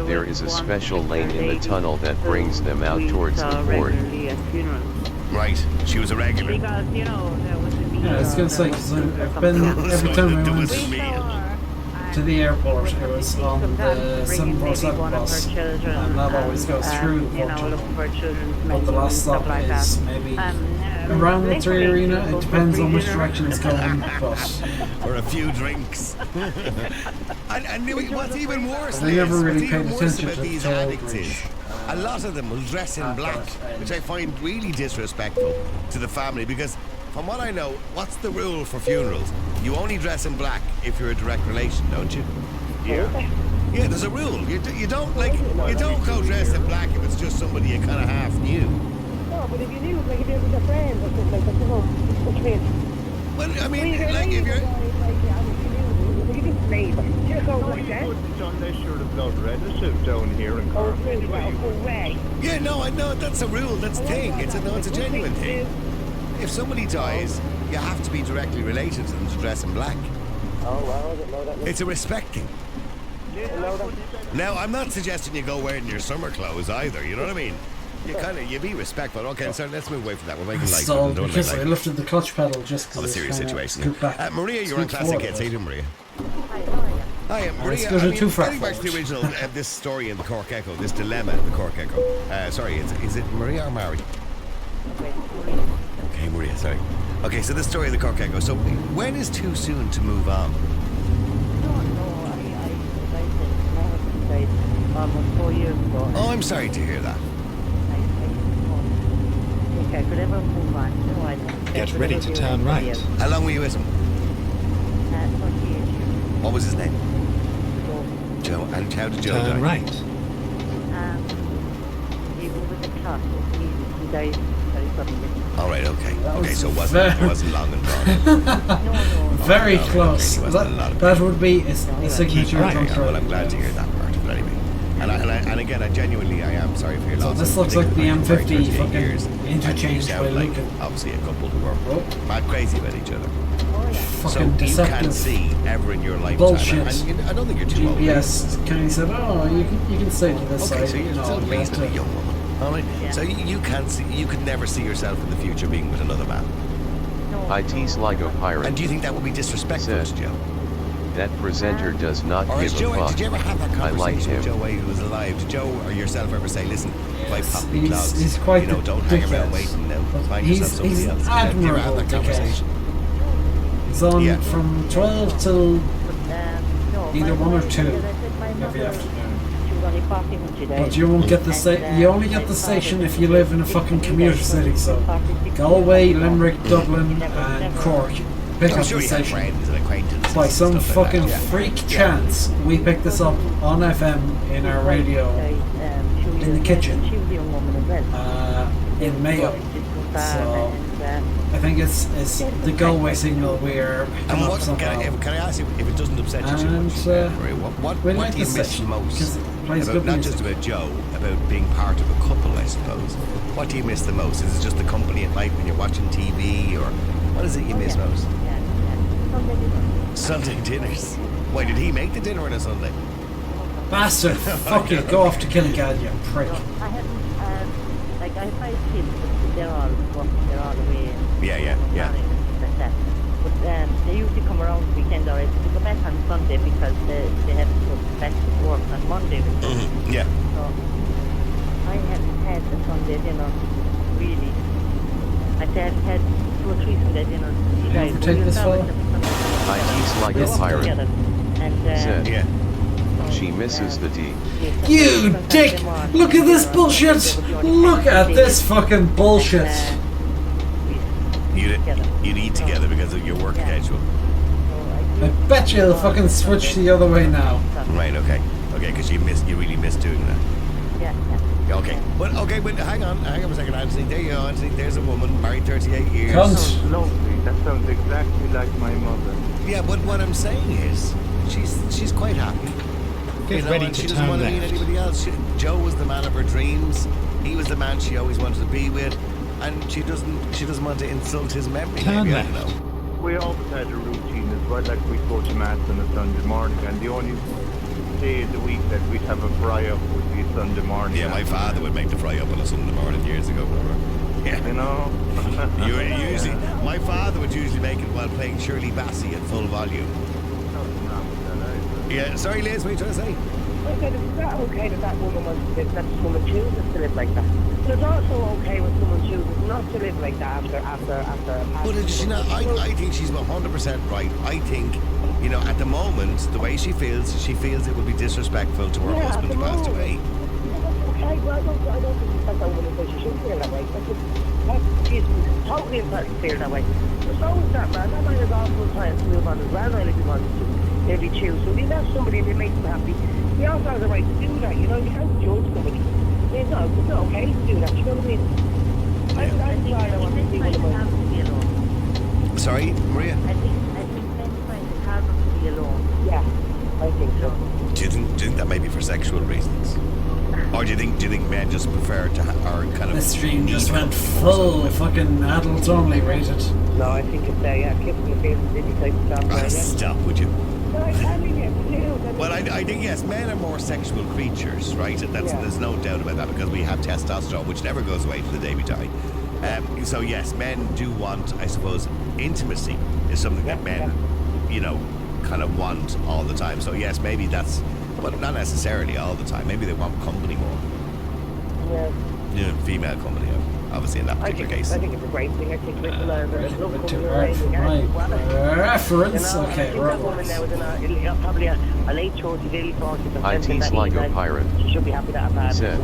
There is a one special lane in the lady tunnel that who brings them out we towards saw the port. regularly at funerals. Right, she was a regular. Because, there was a meal. Yeah, I was going to say, because I've been, every time I went to the airport, it was on the 747 bus, and that always goes through the port tunnel. looking for children's But menus the last and stuff stop like is that. maybe around the three arena. It depends on which direction it's going, but Or a few drinks. and what's even worse they never is, really what's paid even worse attention about to these the toll addicts bridge. is a lot of them will dress in black, which I find really disrespectful to the family, because from what I know, what's the rule for funerals? You only dress in black if you're a direct relation, don't you? Yeah. Yeah, there's a rule. You don't go dressed in black if it's just somebody you kind of half knew. No, but if you knew, like if you was a friend or something like that, what you mean? Well, I mean, like if you're... If you didn't neighbour, just go like that. Unless you're the blood relative down here in Cork. Yeah, no, I know that's a rule. That's a thing. It's a genuine thing. If somebody dies, you have to be directly related to them to dress in black. Oh, well, I didn't know that. It's a respect thing. Now, I'm not suggesting you go wearing your summer clothes either. You know what I mean? You be respectful. Okay, so let's move away from that. We're making light. so because I lifted the clutch pedal just because of a serious situation. Maria, you're on scoot Classic forward. Hits. How you doing, Maria? Hi, Maria. Let's go to too far Getting back to the forward. original, this story in the Cork Echo, this dilemma in the Cork Echo. Sorry, is it Maria or Mary? Okay, Maria, sorry. Okay, so the story of the Cork Echo. So, when is too soon to move on? Almost 4 years ago. Oh, I'm sorry to hear that. I could ever move on. Get ready to turn right. How long were you with him? 48 years. What was his name? Joe. And how did Joe die? Turn right. He was a clock. He died very suddenly. All right, okay. That Okay, was so it wasn't long and gone. Very no, close. okay, wasn't a lot of That would be a signature Right, drunk well, I'm driving. glad to hear that part. But anyway, and again, I genuinely, I am sorry for your So loss. this I'm looks like the thinking about it for M50 38 fucking years, interchange and you sound by like looking. obviously a couple who were mad crazy about each other. So Fucking you deceptive can't see ever in your lifetime. bullshit. I don't think you're too old. GPS kind of said, oh, you can stay to this Okay, side. so you're No, still a you have reasonably to- young woman. All right. So you can't see, you could never see yourself in the future being with another man. IT Sligo Pirate. And do you think that would be disrespectful to Joe? That presenter does not Or give is Joe, a fuck. did you ever have that I like conversation with him. Joe Way who was alive? Did Joe or yourself ever say, listen, if I pop me he's clouds, quite you know, don't hang around dickhead. waiting now. Find He's- yourself somebody he's else. Did you ever have that admirable conversation? He's on Yeah. from 12 till No, either my 1 or mother- 2 I said my every mother, afternoon. she was only 40 when she died. But you won't get the you only get the station if you live in a fucking commuter city. So Galway, Limerick, Dublin, and Cork pick I'm up sure the you have station. friends and acquaintances. By some and stuff like fucking that, yeah. freak chance, we picked this up on FM in our radio in the kitchen She was a young woman as well. in Mayo. So I think it's the Galway signal we're And picking up what, somehow. can I ask you, if it doesn't upset you too And, much, Marie, what we do like you the miss station most? because it plays About, good not music. just about Joe, about being part of a couple, I suppose. What do you miss the most? Is it just the company at night when you're watching TV, or what is it you miss most? Sunday dinners. Why, did he make the dinner on a Sunday? Bastard! Fuck you! Go off to Killigan, you prick. I haven't, like, I have 5 kids, but they're all working, they're all away. Yeah. Like that. But they usually come around the weekend already. They go back on Sunday because they have to go back to work on Monday. Yeah. So I haven't had the Sunday dinner, really. I said I've had 2 or 3 Sunday dinners. Can you take this fella? IT Sligo Pirate said, Yeah. she misses the tea. You dick! Look at this bullshit! Look at this fucking bullshit! You'd eat together because of your work schedule. I bet you they'll fucking switch the other way now. Right, okay, because you really miss doing that. Yeah. Okay, but hang on a second, Anthony. There you go, Anthony. There's a woman married 38 years. Cunt. Sounds lovely. That sounds exactly like my mother. Yeah, but what I'm saying is, she's quite happy. Get ready and to she doesn't turn want to meet left. anybody else. Joe was the man of her dreams. He was the man she always wanted to be with, and she doesn't want to insult his memory. Turn maybe, left. I don't know. We always had a routine as well, like we'd go to Mass on a Sunday morning, and the only day of the week that we'd have a fry-up would be Sunday morning. Yeah, my father would make the fry up on a Sunday morning years ago. Yeah. You know? You were usually, my father would usually make it while playing Shirley Bassey at full volume. Yeah, sorry Liz, what are you trying to say? I said, it's not okay that woman wants to live, that woman chooses to live like that. But it's also okay when someone chooses not to live like that after But is she not, I think she's 100% right. I think, at the moment, the way she feels it would be disrespectful to her husband who passed away. Okay, well, I don't think that's how women say she should feel that way. She's totally entitled to feel that way. But so is that man. That man is also trying to move on as well, if he wants to. Maybe choose. So if he loves somebody and it makes him happy, he also has a right to do that. You can't judge somebody. It's not okay to do that. You know what I mean? I'm sorry, I want to see what about it. Sorry, Maria? I think men find it harder to be alone. Yeah, I think so. Do you think that may be for sexual reasons? Or do you think men just prefer to or kind of... This stream just went full fucking adults only rated. No, I think it's kissing the face and diddy type of stuff. Stop, would you? No, I mean, yeah. Well, I think, yes, men are more sexual creatures, right? And there's no doubt about that because we have testosterone, which never goes away to the day we die. So, yes, men do want, I suppose, intimacy is something that men, kind of want all the time. So, yes, maybe that's, but not necessarily all the time. Maybe they want company more. Yeah, female company, obviously, in that particular case. I think it's a great thing. I think people are reference. Okay, that woman now is probably a late 30s, early 40s. IT Sligo Pirate She should be happy that I'm mad. said,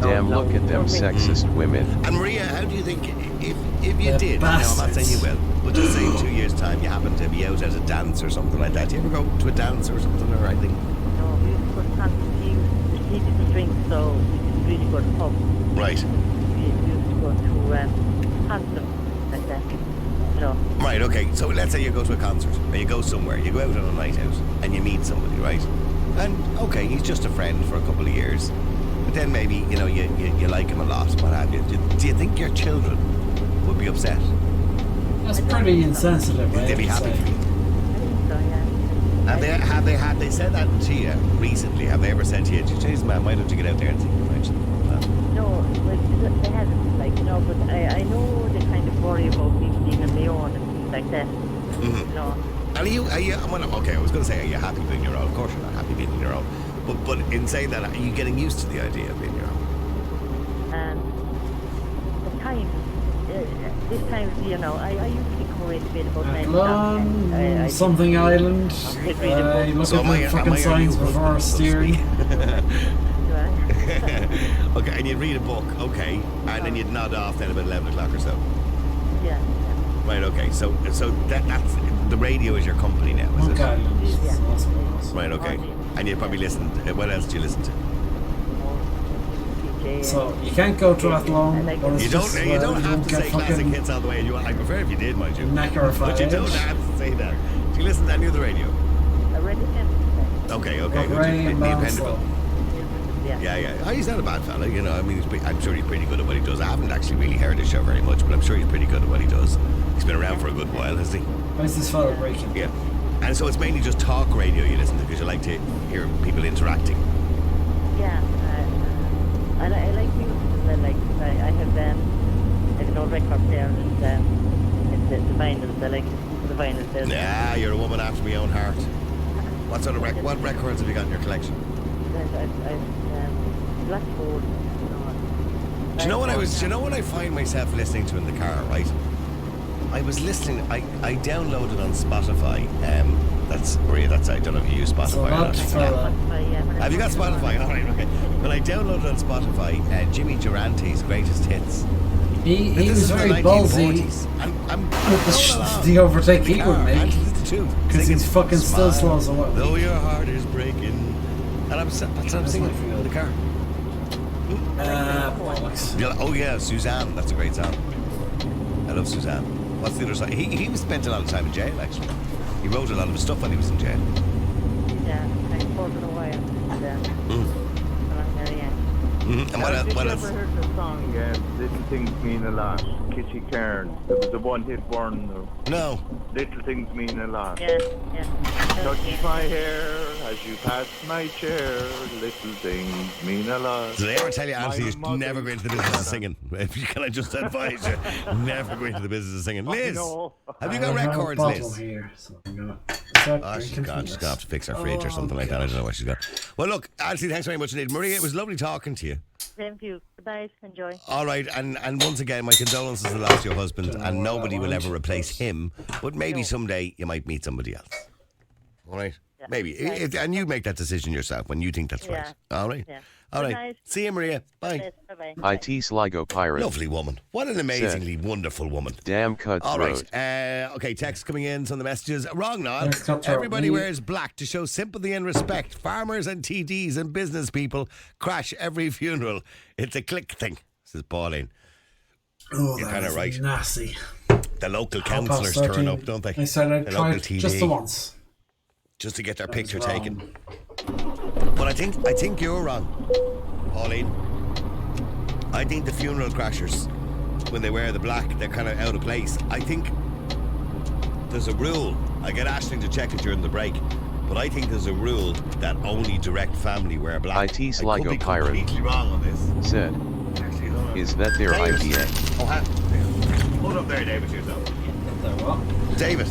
damn, look at them sexist women. And Maria, how do you think, if you did, I'm not saying you will, but just say in 2 years' time you happen to be out at a dance or something like that, do you ever go to a dance or something, or anything? No, we used to go to dances. He didn't drink, so we really go to pub. Right. We used to go to concerts like that. Right, okay, so let's say you go to a concert, or you go somewhere, you go out on a night out, and you meet somebody, right? And, okay, he's just a friend for a couple of years, but then maybe, you like him a lot, what have you. Do you think your children would be upset? That's pretty insensitive, They'd be happy for you. Have they said that to you recently? Have they ever said to you, "Jeez, man, why don't you get out there and see your friends?" No, they haven't, but I know they kind of worry about me being on their own and things like that. Are you, well, okay, I was going to say, are you happy being your own? Of course you're not happy being your own. But in saying that, are you getting used to the idea of being your own? The time, this time, you know, I usually come away to bed about 9 Athlone, something island. Look at the fucking signs before steering. Okay, and you'd read a book, okay, and then you'd nod off then about 11 o'clock or so. Yeah. Right, okay, so that's the radio is your company now, is it? Right, okay. And you probably listen. What else do you listen to? So you can't go to Athlone. You don't have to say classic hits all the way. I prefer if you did, mind you. But you don't have to say that. Do you listen to any of the radio? Okay. Dependable. Yeah. Oh, he's not a bad fella, you know. I mean, I'm sure he's pretty good at what he does. I haven't actually really heard his show very much, but I'm sure he's pretty good at what he does. He's been around for a good while, hasn't he? Where's this fella breaking? Yeah. And so it's mainly just talk radio you listen to because you like to hear people interacting. Yeah. I like music as well. Like I have an old record player and the vinyls. I like the vinyls. Yeah, you're a woman after my own heart. What sort of what records have you got in your collection? Blackboard. Do you know what I find myself listening to in the car, right? I was listening. I downloaded on Spotify. That's Maria. I don't know if you use Spotify. Have you got Spotify? All right, okay. Well, I downloaded on Spotify Jimmy Durante's greatest hits. He was very ballsy. The overtake he would make. Because he's fucking still slow as what. Though your heart is breaking. And that's what I'm singing in the car. Oh yeah, Suzanne. That's a great song. I love Suzanne. What's the other side? He spent a lot of time in jail, actually. He wrote a lot of his stuff when he was in jail. Yeah, I suppose in a while. And what else? Have you ever heard the song, Little Things Mean a Lot? Kitty Cairns. It was a one-hit one. No. Little Things Mean a Lot. Yeah. Touch my hair as you pass my chair. Little things mean a lot. Did they ever tell you, Anthony, you should never go into the business of singing? If you can, I just advise you, never go into the business of singing. Liz, have you got records, Liz? Here, so she's going to have to fix her fridge or something like that. I don't know what she's got. Well, look, Anthony, thanks very much indeed. Maria, it was lovely talking to you. Thank you. Goodbye. Enjoy. All right, and once again, my condolences to the loss of your husband, and nobody will ever replace him, but maybe someday you might meet somebody else. All right? Yeah. Maybe. And you make that decision yourself when you think that's right. All right? Yeah. All right. Night. See you, Maria. Bye. Bye. IT Sligo Pirate. Lovely woman. What an amazingly wonderful woman. Damn cutthroat. All right. Okay, text coming in, some of the messages. Wrong, Niall. Everybody wears black to show sympathy and respect. Farmers and TDs and business people crash every funeral. It's a click thing, says Pauline. Oh, you're kind of right. Nasty. The local councillors turn up, don't they? I said I'd try it just the once. Just to get their picture taken. But I think you're wrong, Pauline. I think the funeral crashers, when they wear the black, they're kind of out of place. I think there's a rule. I get Aisling to check it during the break, but I think there's a rule that only direct family wear black. IT Sligo Pirate completely wrong on this. Said, is that their idea? Hold up there, David, yourself. David,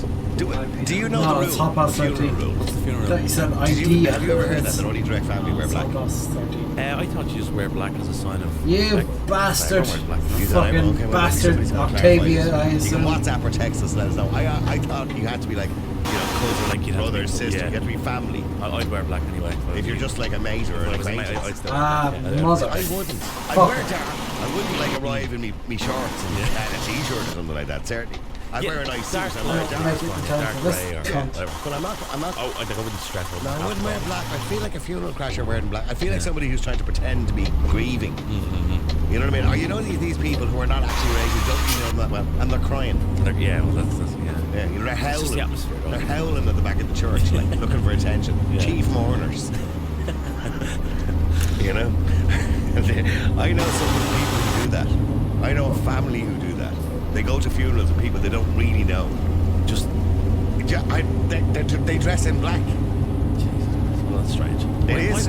do you know the rule? It's 13:30. What's the funeral rule? He said idea. Have you ever heard that only direct family wear black? I thought you just wear black as a sign of... You bastard. Fucking bastard. Octavia, I assume. You can WhatsApp or text us and let us know. I thought you had to be like, cousin, like brother, sister, you have to be family. I'd wear black anyway. If you're just like a mate or an acquaintance. Mother. I wouldn't. I wouldn't like arrive in me shorts and a t-shirt or something like that, certainly. I'd wear a nice suit and wear a dark grey or whatever. But I'm not. Oh, I think I wouldn't stress over. No, I wouldn't wear black. I feel like a funeral crasher wearing black. I feel like somebody who's trying to pretend to be grieving. Mm-hmm. You know what I mean? Or you know these people who are not actually ready, who don't know them that well, and they're crying. Yeah, well, that's yeah. You know, they're howling. It's just the atmosphere, they're howling at the back of the church, like looking for attention. Yeah. Chief mourners. You know? I know some of the people who do that. I know a family who do that. They go to funerals of people they don't really know. They dress in black. Jesus, well, that's strange.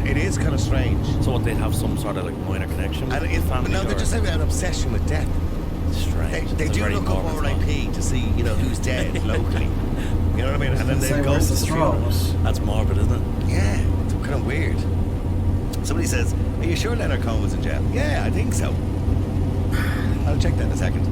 It is kind of strange. So what, they'd have some sort of like minor connection with the family? No, they just have an obsession with death. Strange. They do look up RIP to see, who's dead locally. You know what I mean? And then they go to the funeral. That's morbid, isn't it? Yeah, it's kind of weird. Somebody says, "Are you sure Leonard Cohen was in jail?" Yeah, I think so. I'll check that in a second.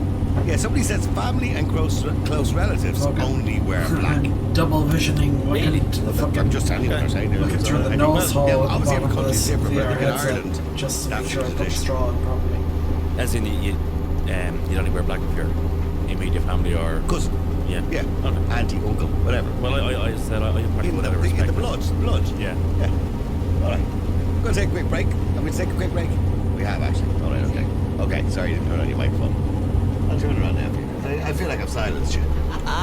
Yeah, somebody says family and close relatives only wear black. Double visioning what into the fucking. I'm just telling you what they're saying. Looking through the nose hole. Yeah, obviously, every country's different, but look at Ireland. Just to make sure I put straw in properly. As in, you'd only wear black if you're immediate family or cousin. Yeah. Yeah. Okay. Auntie, uncle, whatever. Well, I said I the blood. Yeah. All right. We're going to take a quick break. I'm going to take a quick break. We have actually. All right. Okay. Okay. Sorry, you didn't turn on your microphone. I'll turn it on now. I feel like I've silenced you.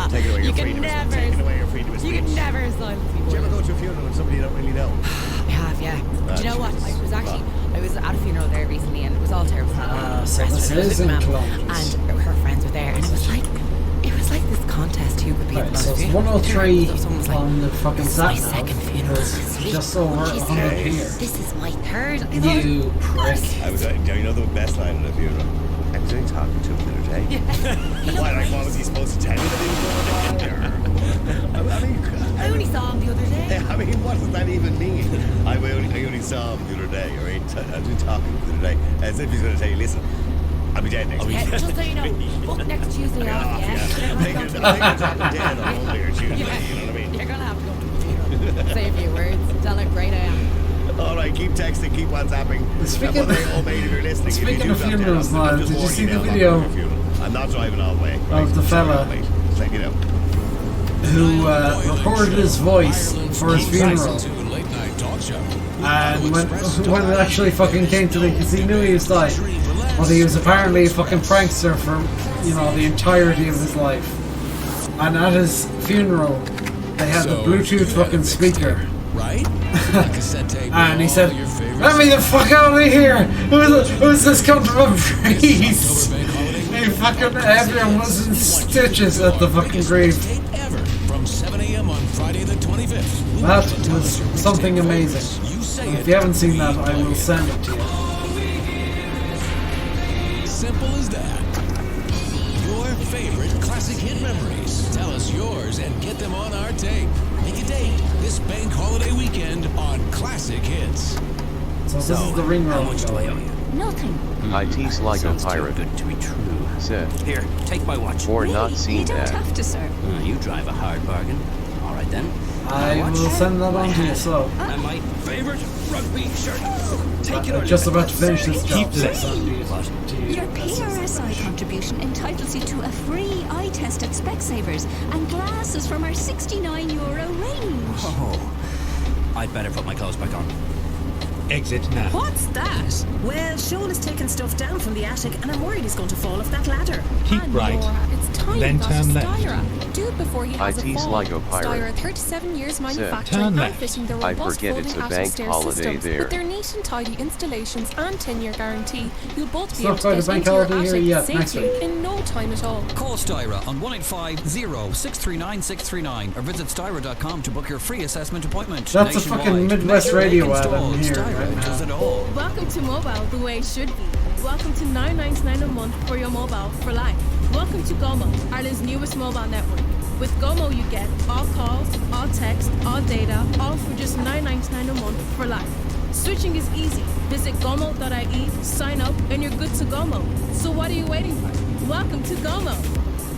Taking away your freedom. Taking away your freedom of speech. You can never silence me. Do you ever go to a funeral with somebody you don't really know? I have, yeah. Do you know what? I was at a funeral there recently, and it was all terrible. So this is in Columbus. And her friends were there, and it was like this contest who could be the most so it's beautiful. 103 So on the fucking this is my sat nav. second funeral this week. Just over 100 here. This is my third. You prick. You know the best line at a funeral? I was only talking to him the other day. Why, like, what was he supposed to tell you that he was going on? I only saw him the other day. I mean, what does that even mean? I only saw him the other day, or I was talking the other day, as if he's going to say, listen, I'll be dead next week. Just so you know, book next Tuesday off, yeah? I think you're talking dead on Monday or Tuesday, you know what I mean? You're going to have to go to the funeral. Say a few words, tell how great I am. Alright, keep texting, keep WhatsApping. Speaking of funerals, now, did you see the video? I'm not driving all the way. Of the fella who recorded his voice for his funeral. And when it actually fucking came to it, because he knew he was dying. But he was apparently a fucking prankster for, the entirety of his life. And at his funeral, they had the Bluetooth fucking speaker. Right? And he said, "Let me the fuck out of here! Who's this cunt of a priest?" He fucking, everyone was in stitches at the fucking grave. From 7 a.m. on Friday the 25th. That was something amazing. If you haven't seen that, I will send it to you. Simple as that. Your favorite classic hit memories. Tell us yours and get them on our tape. Make a date this bank holiday weekend on Classic Hits. So this is the ring road. How much do I owe you? Nothing. IT Sligo Pirate Good to be true. said, Here, take my watch. or not seen You don't that. have to, sir. You drive a hard bargain. All right then. I will send that on to you, so. And my favorite rugby shirt. Take it I'm or just leave it. about to finish this job. Your PRSI contribution entitles you to a free eye-tested Specsavers and glasses from our €69 range. Oh, I'd better put my clothes back on. Exit now. What's that? Well, Sean is taking stuff down from the attic, and I'm worried he's going to fall off that ladder. Keep right. It's time Then you got turn a left. Styra. Do it before he has IT a fall. Sligo Pirate Styra, 37 years said, manufacturing Turn and left. fitting the I robust forget folding it's a attic bank stair holiday systems. there. With their neat and tidy installations and 10-year guarantee, you'll both be It's not able to quite a get bank into your holiday here attic yet, next safely week. in no time at all. Call Styra on 1-850-639-639 or visit styra.com to book your free assessment appointment. That's a fucking Midwest radio ad I'm hearing right does it now. all. Welcome to mobile the way it should be. Welcome to $9.99 a month for your mobile for life. Welcome to Gomo, Ireland's newest mobile network. With Gomo you get all calls, all text, all data, all for just $9.99 a month for life. Switching is easy. Visit gomo.ie, sign up, and you're good to Gomo. So what are you waiting for? Welcome to Gomo.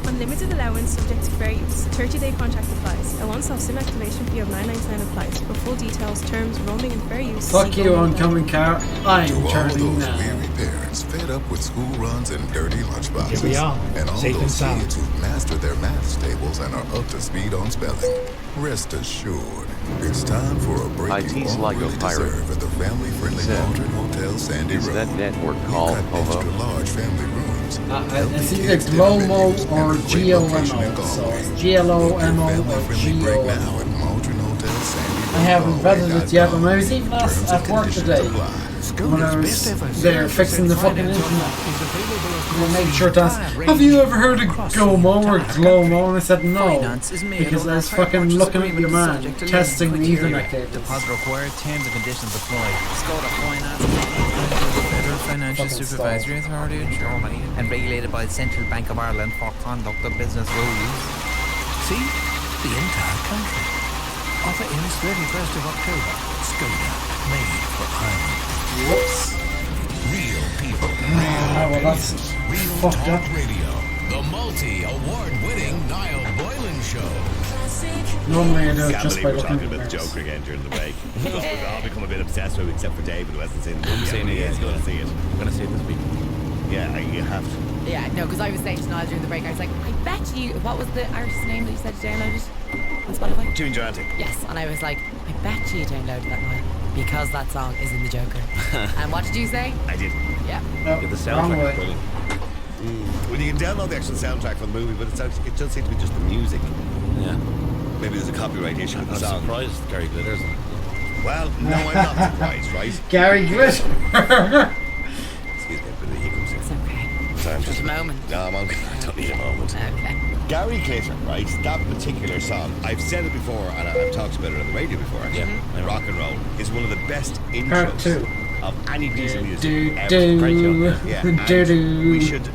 Unlimited allowance subject to fair use. 30-day contract applies. A one-off SIM activation fee of $9.99 applies. For full details, terms, roaming, and fair use. Fuck you, oncoming car. I'm To all turning those now. weary parents fed up with school runs and dirty lunchboxes. Here we are, And all safe and those sound. kids who've mastered their math stables and are up to speed on spelling. Rest assured, it's time for a break IT you all Sligo really Pirate deserve at the family-friendly said, Maldron Hotel Sandy is Road. that network We've called got Hovo? extra large family rooms. It's either GLOMO or GLMO. So it's GLOMO or GLMO. I haven't vetted it yet, and I was even asked at work today when I was there fixing the fucking internet. And I made sure to ask, have you ever heard of GLOMO or GLOMO? And I said no, because I was fucking looking at your man, testing the Ethernet cables. Deposit required, terms and conditions apply. Skoda Finance, Federal Financial Supervisory Authority in Germany, and regulated by the Central Bank of Ireland for conduct of business rules. See? the entire country. Offer ends 31st of October. Skoda, made for Ireland. Whoops. Real people. Well, that's Real fucked Talk up. Radio. The multi-award-winning Niall Boylan Show. Normally I do it Can't just believe by we're looking talking at about the the Joker again during the break. We've all become a bit obsessed with it, except for David, who hasn't seen the movie. He's going to see it. I'm going to see it this week. Yeah, you have to. Yeah, no, because I was saying to Niall during the break, I was like, I bet you, what was the artist's name that you said you downloaded on Spotify? Jimmy Durante. Yes, and I was like, I bet you downloaded that, Niall, because that song is in the Joker. And what did you say? I did. Yeah. No, The soundtrack is brilliant. Well, you can download the actual soundtrack from the movie, but it does seem to be just the music. Yeah. Maybe there's a copyright issue with I'm the song. surprised Gary Glitter's in it. Well, no, I'm not surprised, right? Gary Glitter. Excuse me, but he comes in. It's okay. Sorry, I'm Just a moment. No, I don't need a moment. Okay. Gary Glitter, right? That particular song, I've said it before, and I've talked about it on the radio before, actually. Yeah. Rock and roll is one of the best Part intros two. of any piece of music Do, ever. do, Great tune. Yeah, and do, we should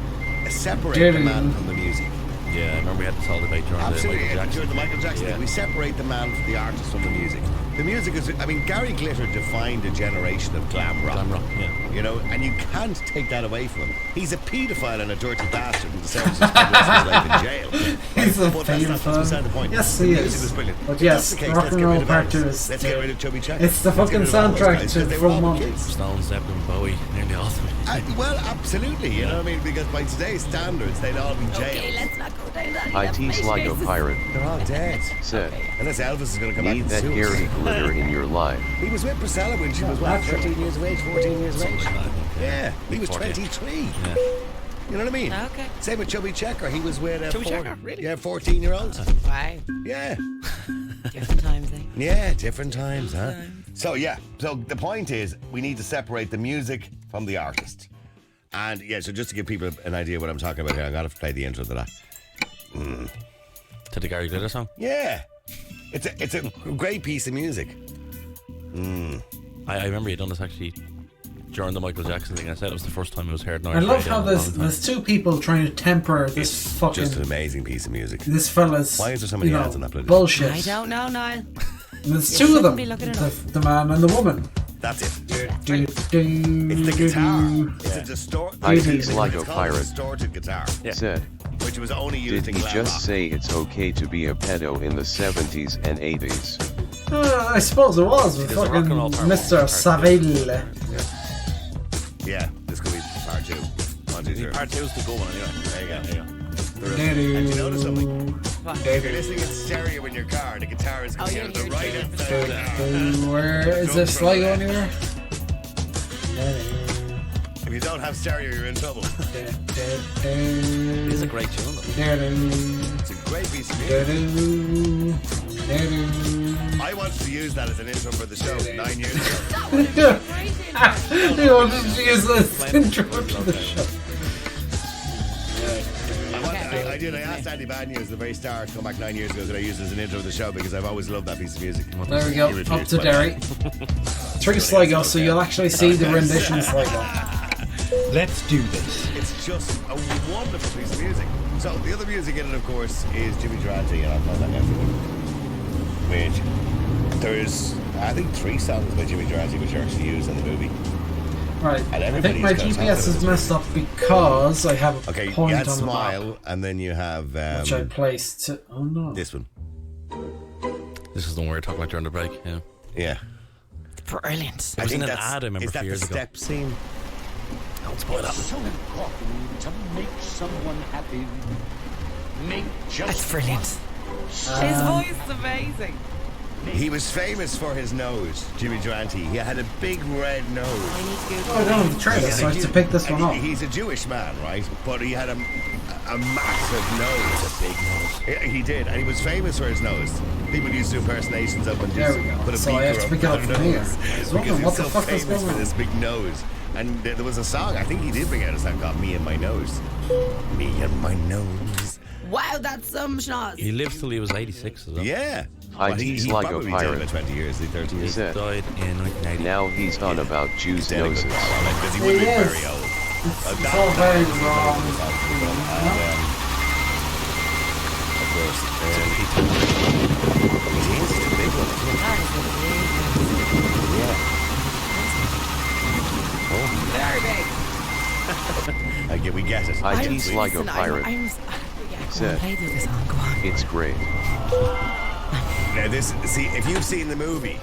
separate do, the man from the music. Yeah, I remember we had this all debate during Absolutely, the Michael Jackson. during the Michael Jackson thing, we separate the man from the artist from the music. The music is, I mean, Gary Glitter defined a generation of glam rock. Glam rock, yeah. You know, and you can't take that away from him. He's a paedophile and a dirty bastard who deserves to spend the rest of his life in jail. He's a But that's not beside the point. Yes, The he music is. was brilliant. But If yes, that's the case, Rock let's and get Roll rid of Part Elvis. 2 is Let's get rid of Chubby Checker. It's the Let's get fucking rid of all those soundtrack guys, to 'cause they were Full all Monty. kids. Stone, Zeppelin, Bowie, nearly all of them. Well, absolutely, you know what I mean? Because by today's standards, they'd all be jailed. Okay, let's not go down that. IT Sligo Pirate They're all dead. said, Unless Elvis is going to come back need and that sue us. Gary Glitter in your life. He was with Priscilla when she was, what, 13 years of age, 14 years of age? Yeah, he was 23. Yeah. You know what I mean? Okay. Same with Chubby Checker. He was with a Chubby Checker, really? 14-year-old. Wow. Yeah. Different times, eh? Yeah, different times, huh? So, yeah. So, the point is, we need to separate the music from the artist. And, yeah, so just to give people an idea what I'm talking about here, I'm going to play the intro to that. To the Gary Glitter song? Yeah. It's a great piece of music. I remember you done this actually during the Michael Jackson thing. I said it was the first time it was heard. I love how there's two people trying to temper this fucking. Just an amazing piece of music. This fella's. Why is there so many ads on that playlist? Bullshit. I don't know, Niall. There's You two of them. shouldn't be looking it up. The man and the woman. That's it. It's It's the guitar. It's a IT Sligo Pirate distorted guitar. said, Which was only used did in he glam just rock. say it's okay to be a pedo in the 70s and 80s? I suppose it was with There's a rock fucking and roll part Mr. one, Saville. Yeah, this could be part 2. 1, 2, 3. Part 2 is the good one anyway. There you go. And you notice something? What? If you're listening in stereo in your car, the guitar is coming out of the right hand side of the car. Where is this Sligo anywhere? If you don't have stereo, you're in trouble. It is a great tune though. It's a great piece of music. I wanted to use that as an intro for the show 9 years ago. You wanted to use this intro to the show. I did. I asked Andy Bad News at the very start, come back 9 years ago, that I used as an intro to the show because I've always loved that piece of music. There we go, up to Derry. Through Sligo, so you'll actually see the rendition of Sligo. Let's do this. It's just a wonderful piece of music. So the other music in it, of course, is Jimmy Durante, and I'll play that now for you. Which there's, I think, 3 songs by Jimmy Durante which are actually used in the movie. Right, And I think my everybody's got GPS something is messed up because I have a Okay, point you on had the Smile, map, and then you have which I placed to, oh no. this one. This is the one we were talking about during the break. Yeah. Yeah. Brilliant. There was an ad I remember is a that few years the ago. step scene? Don't spoil that. So important to make someone happy. Make just That's brilliant. His voice is amazing. He was famous for his nose, Jimmy Durante. He had a big red nose. Oh, I don't have the trailer, so I have to pick this one up. He's a Jewish man, right? But he had a massive nose. A big nose. He did, and he was famous for his nose. People used to do impersonations of him and There just we go. put a So I have to beaker pick it up up their from here. nose. I was Because wondering he what was the so fuck is famous going for on. this big nose. And there was a song, I think he did bring out a song called Me and My Nose. Me and My Nose. Wow, that's some schnoz. He lived till he was 86 as well. Yeah. IT he Sligo probably did Pirate about 20 years, 30 years. said, Died in 1980. now he's on about Jews' Dead a good noses. while, right? Because he would be Yes. very old. It's all very wrong. Of course, We get it. IT Sligo Pirate said, it's great. Now this, see, if you've seen the movie,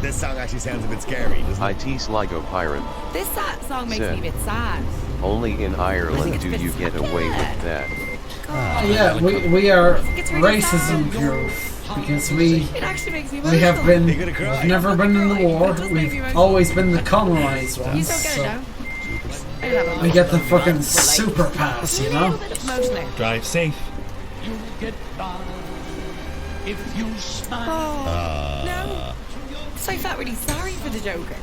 this song actually sounds a bit scary, doesn't it? IT Sligo Pirate This song makes said, me a bit sad. only in Ireland do you get away with that. Yeah, we are racism proof because we have been, we've never been in the war, we've always been the colonized ones, so we get the fucking super pass, you know? Drive safe. You get by if you smile. No. So I felt really sorry for the Joker.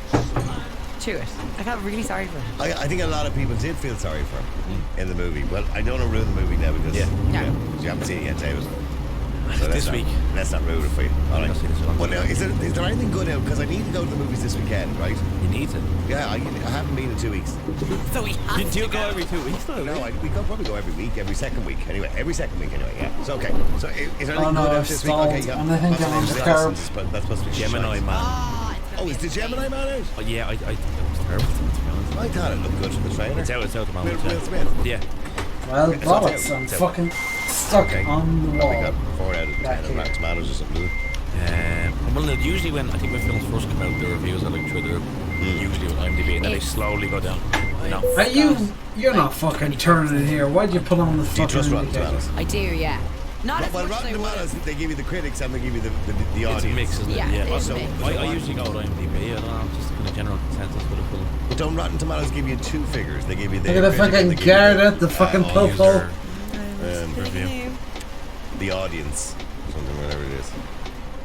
To it. I felt really sorry for him. I think a lot of people did feel sorry for him in the movie. Well, I don't want to ruin the movie now because you haven't seen it yet, David. So This week. Let's not ruin it for you. All right. Well, now, is there anything good out? Because I need to go to the movies this weekend, right? You need to. Yeah, I haven't been in 2 weeks. So we have Do you go every 2 weeks? No, we probably go every week, every second week. Anyway, every second week anyway, yeah. So, okay. So, is there anything good out this week? Okay, yeah. And I think I named Carb. That's supposed to be Gemini Man. Oh, is the Gemini Man out? Oh, yeah, it was terrible, to be honest. I thought it looked good for the trailer. It's out at the moment. Will Smith? Yeah. Well, bollocks, I'm fucking stuck on the wall. We got 4 out of 10 on Rotten Tomatoes or something. Well, usually when films first come out, the reviews are like through the roof. Usually with IMDb, and then they slowly go down. No. You're not fucking turning it here. Why'd you put on the fucking... Do you trust Rotten Tomatoes? I do, yeah. Not as well, much Rotten as I would. Tomatoes, they give you the critics and they give you the audience. It's a mix, isn't it? Yeah, it is a mix. I usually go with IMDb. I don't know, just kind of general consensus for the film. But don't Rotten Tomatoes give you 2 figures? They give you the... Look at the fucking Garrett, the fucking popo. Review. The audience. Something, whatever it is.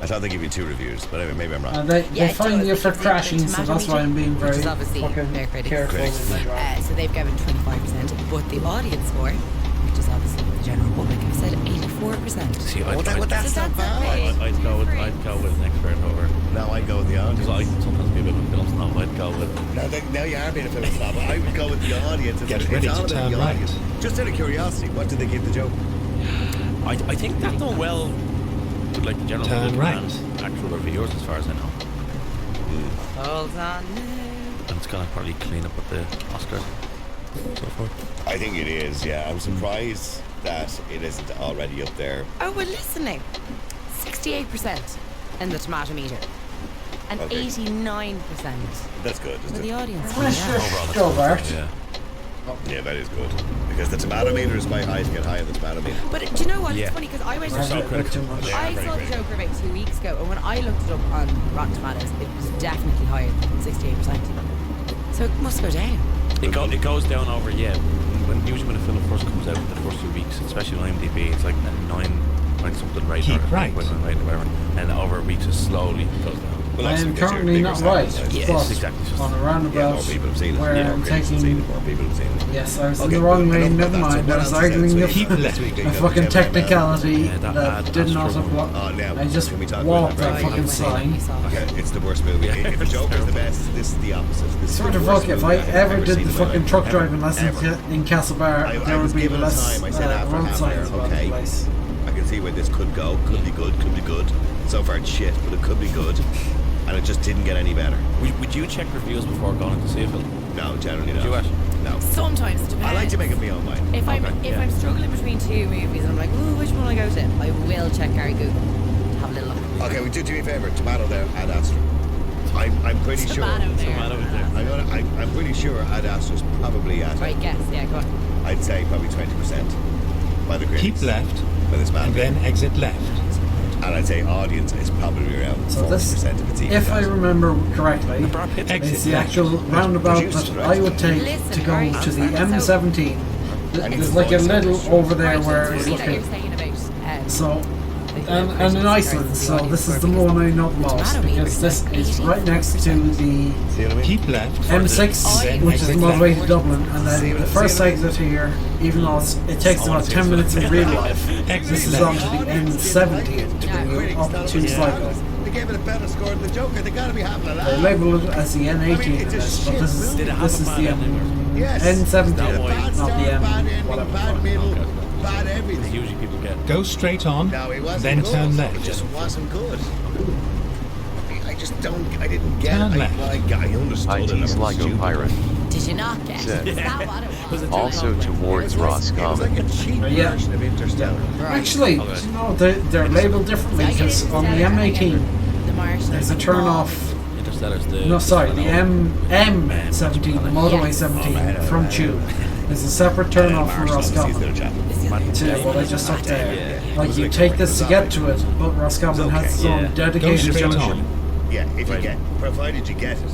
I thought they give you 2 reviews, but anyway, maybe I'm wrong. They find you for crashing, so that's why I'm being very fucking careful. So they've given 25%, but the audience score, which is obviously the general public, have said 84%. See, that's not bad. I'd go with an expert over. No, I'd go with the audience. Because I sometimes be a bit of a film snob. I'd go with... Now you are being a film snob. I would go with the audience. Get ready to turn right. Just out of curiosity, what did they give the Joker? I think that done well with like the general turn right. And actual reviewers, as far as I know. Hold on. And it's gonna probably clean up with the Oscars. So forth. I think it is. Yeah, I'm surprised that it isn't already up there. Oh, we're listening. 68% in the tomato meter, and 89%. That's good. For the audience. Go, Bart. Yeah. Yeah, that is good. Because the tomato meter is quite high to get high on the tomato meter. But do you know what? It's funny because I went. I saw the Joker about 2 weeks ago, and when I looked it up on Rotten Tomatoes, it was definitely higher than 68%. So it must go down. It goes down over usually when a film first comes out, the first 2 weeks, especially on IMDb, it's like 9 something right or whatever, and over weeks it slowly goes down. Well, I am currently not right, yes, exactly. On a roundabout where I'm taking... Yes, I was in Okay, the wrong well, lane, never mind. I was arguing a fucking technicality that that did not apply. I just walked that fucking sign. Okay, it's the worst movie. If the Joker's the best, this is the opposite. Sort of fuck, if I ever did the fucking truck driving lessons in Castlebar, there would be less road signs about the place. I can see where this could go. Could be good, could be good. So far it's shit, but it could be good. And it just didn't get any better. Would you check reviews before going to see a film? No, generally not. Do you actually? No. Sometimes it depends. I like to make up my own mind. If I'm struggling between 2 movies and I'm like, ooh, which one will I go to? I will check Gary Google to have a little look. Okay, do me a favour. Tomato there, Ad Astra. I'm pretty sure. I'm pretty sure Ad Astra's probably at. Right, guess. Yeah, go on. I'd say probably 20% by the critics. Keep left, by this man. and then exit left. And I'd say audience is probably around 40% of its even. If I remember correctly, it's the actual roundabout that I would take to go to the M17. There's like a little over there where it's looking. So, and in Iceland, so this is the one I know most because this is right next to the Keep left, M6, which is the Motorway to Dublin, and then the first exit here, even though it takes about 10 minutes in real life, this is onto the M17 to bring you up to Sligo. They gave it a better score than the Joker. They gotta be having a laugh. They label it as the N18 in this, but this is the N17, not the M whatever. bad everything. Usually people get. Go straight on, No, he wasn't then good. turn It left. just wasn't good. I just don't. I didn't get Turn it. left. I understood it. IT Sligo Pirate. Did you not get Said. it? Is that what it was? Also towards Roscommon. It was like a cheap version of Interstellar. Actually, do you know, they're labelled differently because on the M18 there's a turn off. Interstellar's the. No, sorry, the M17, the Motorway 17 from Tube. There's a separate turn off for Roscommon to what I just took there. Like you take this to get to it, but Roscommon has its own dedicated junction. Yeah, if you get, provided you get it.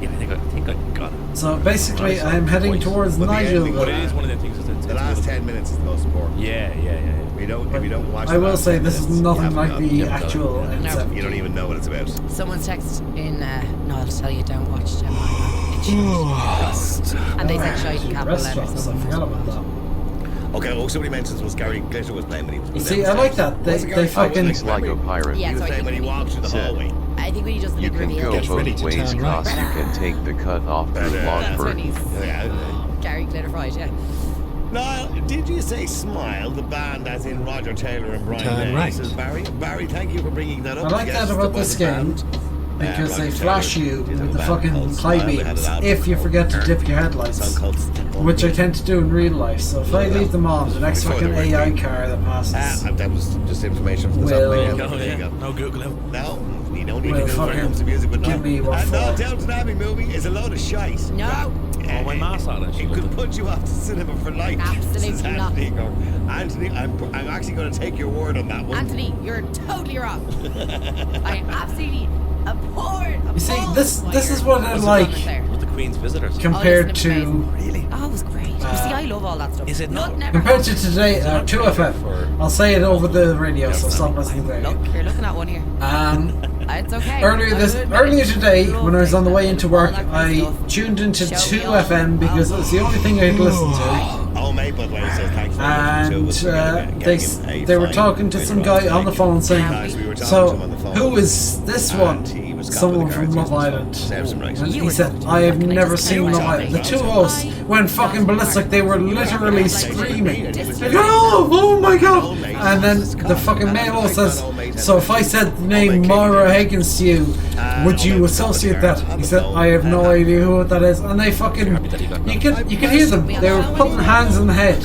Yeah, I think I got it. So basically, I'm heading towards Nigel. But it is one of the things. The last 10 minutes is the most important. Yeah. If you don't watch. I will say this is nothing like the actual M7. You don't even know what it's about. Someone's text in, no, I'll tell you, don't watch Gemini. And they said shite in capital letters. I forgot about that. Okay, well, somebody mentions was Gary Glitter was playing when he was. You see, I like that. They fucking. Sligo Pirate. Yeah, He was so I playing think when he we walked through the hallway. I think when he does the You big can reveal. go both ways, cause you can take the cut off through That's when Longford. he's Gary Glitter Fried, yeah. Niall, did you say Smile, the band, as in Roger Taylor and Brian Turn May? right. Says Barry. Barry, thank you for bringing that up. I like Yes, that about there was this a game band. because they Roger flash Taylor you did have with a the band fucking called high Smile. They had beams an album if you called forget to dip your a headlights, song called Step On which I Me. tend to do in real life. So if I leave them on, the next Before they fucking were AI big. car that passes That was just information from the top of my head. There you go. No Google him. No, you don't need Well, to go when it comes to music, but give me what and for. no, Downton Abbey movie is a load of shite. No. Oh, my ma's on it. It could put you off to cinema for life. Absolutely Says not. Anthony, I'm actually going to take your word on that one. Anthony, you're totally wrong. I absolutely abhor. You see, this is what I like With the Queen's Visitors. compared to Really? Oh, it was great. You see, I love all that stuff. Is it not? Never compared to today 2FM. I'll say it over the radio, so stop listening to Look, it. you're looking at one here. It's okay. Earlier today, when I was on the way into work, I tuned into 2FM because it was the only thing I'd listen to. Oh, mate, by the way, says thanks for And they were talking to some guy on the phone saying, "So who is this one?" Someone from Love Island. And he said, "I have never seen Love Island." The two hosts went fucking ballistic. They were literally screaming. Like, oh my god! And then the fucking male host says, "So if I said the name Mara Higgins to you, would you associate that?" He said, "I have no idea who that is." And they fucking, you could hear them. They were putting hands on the head.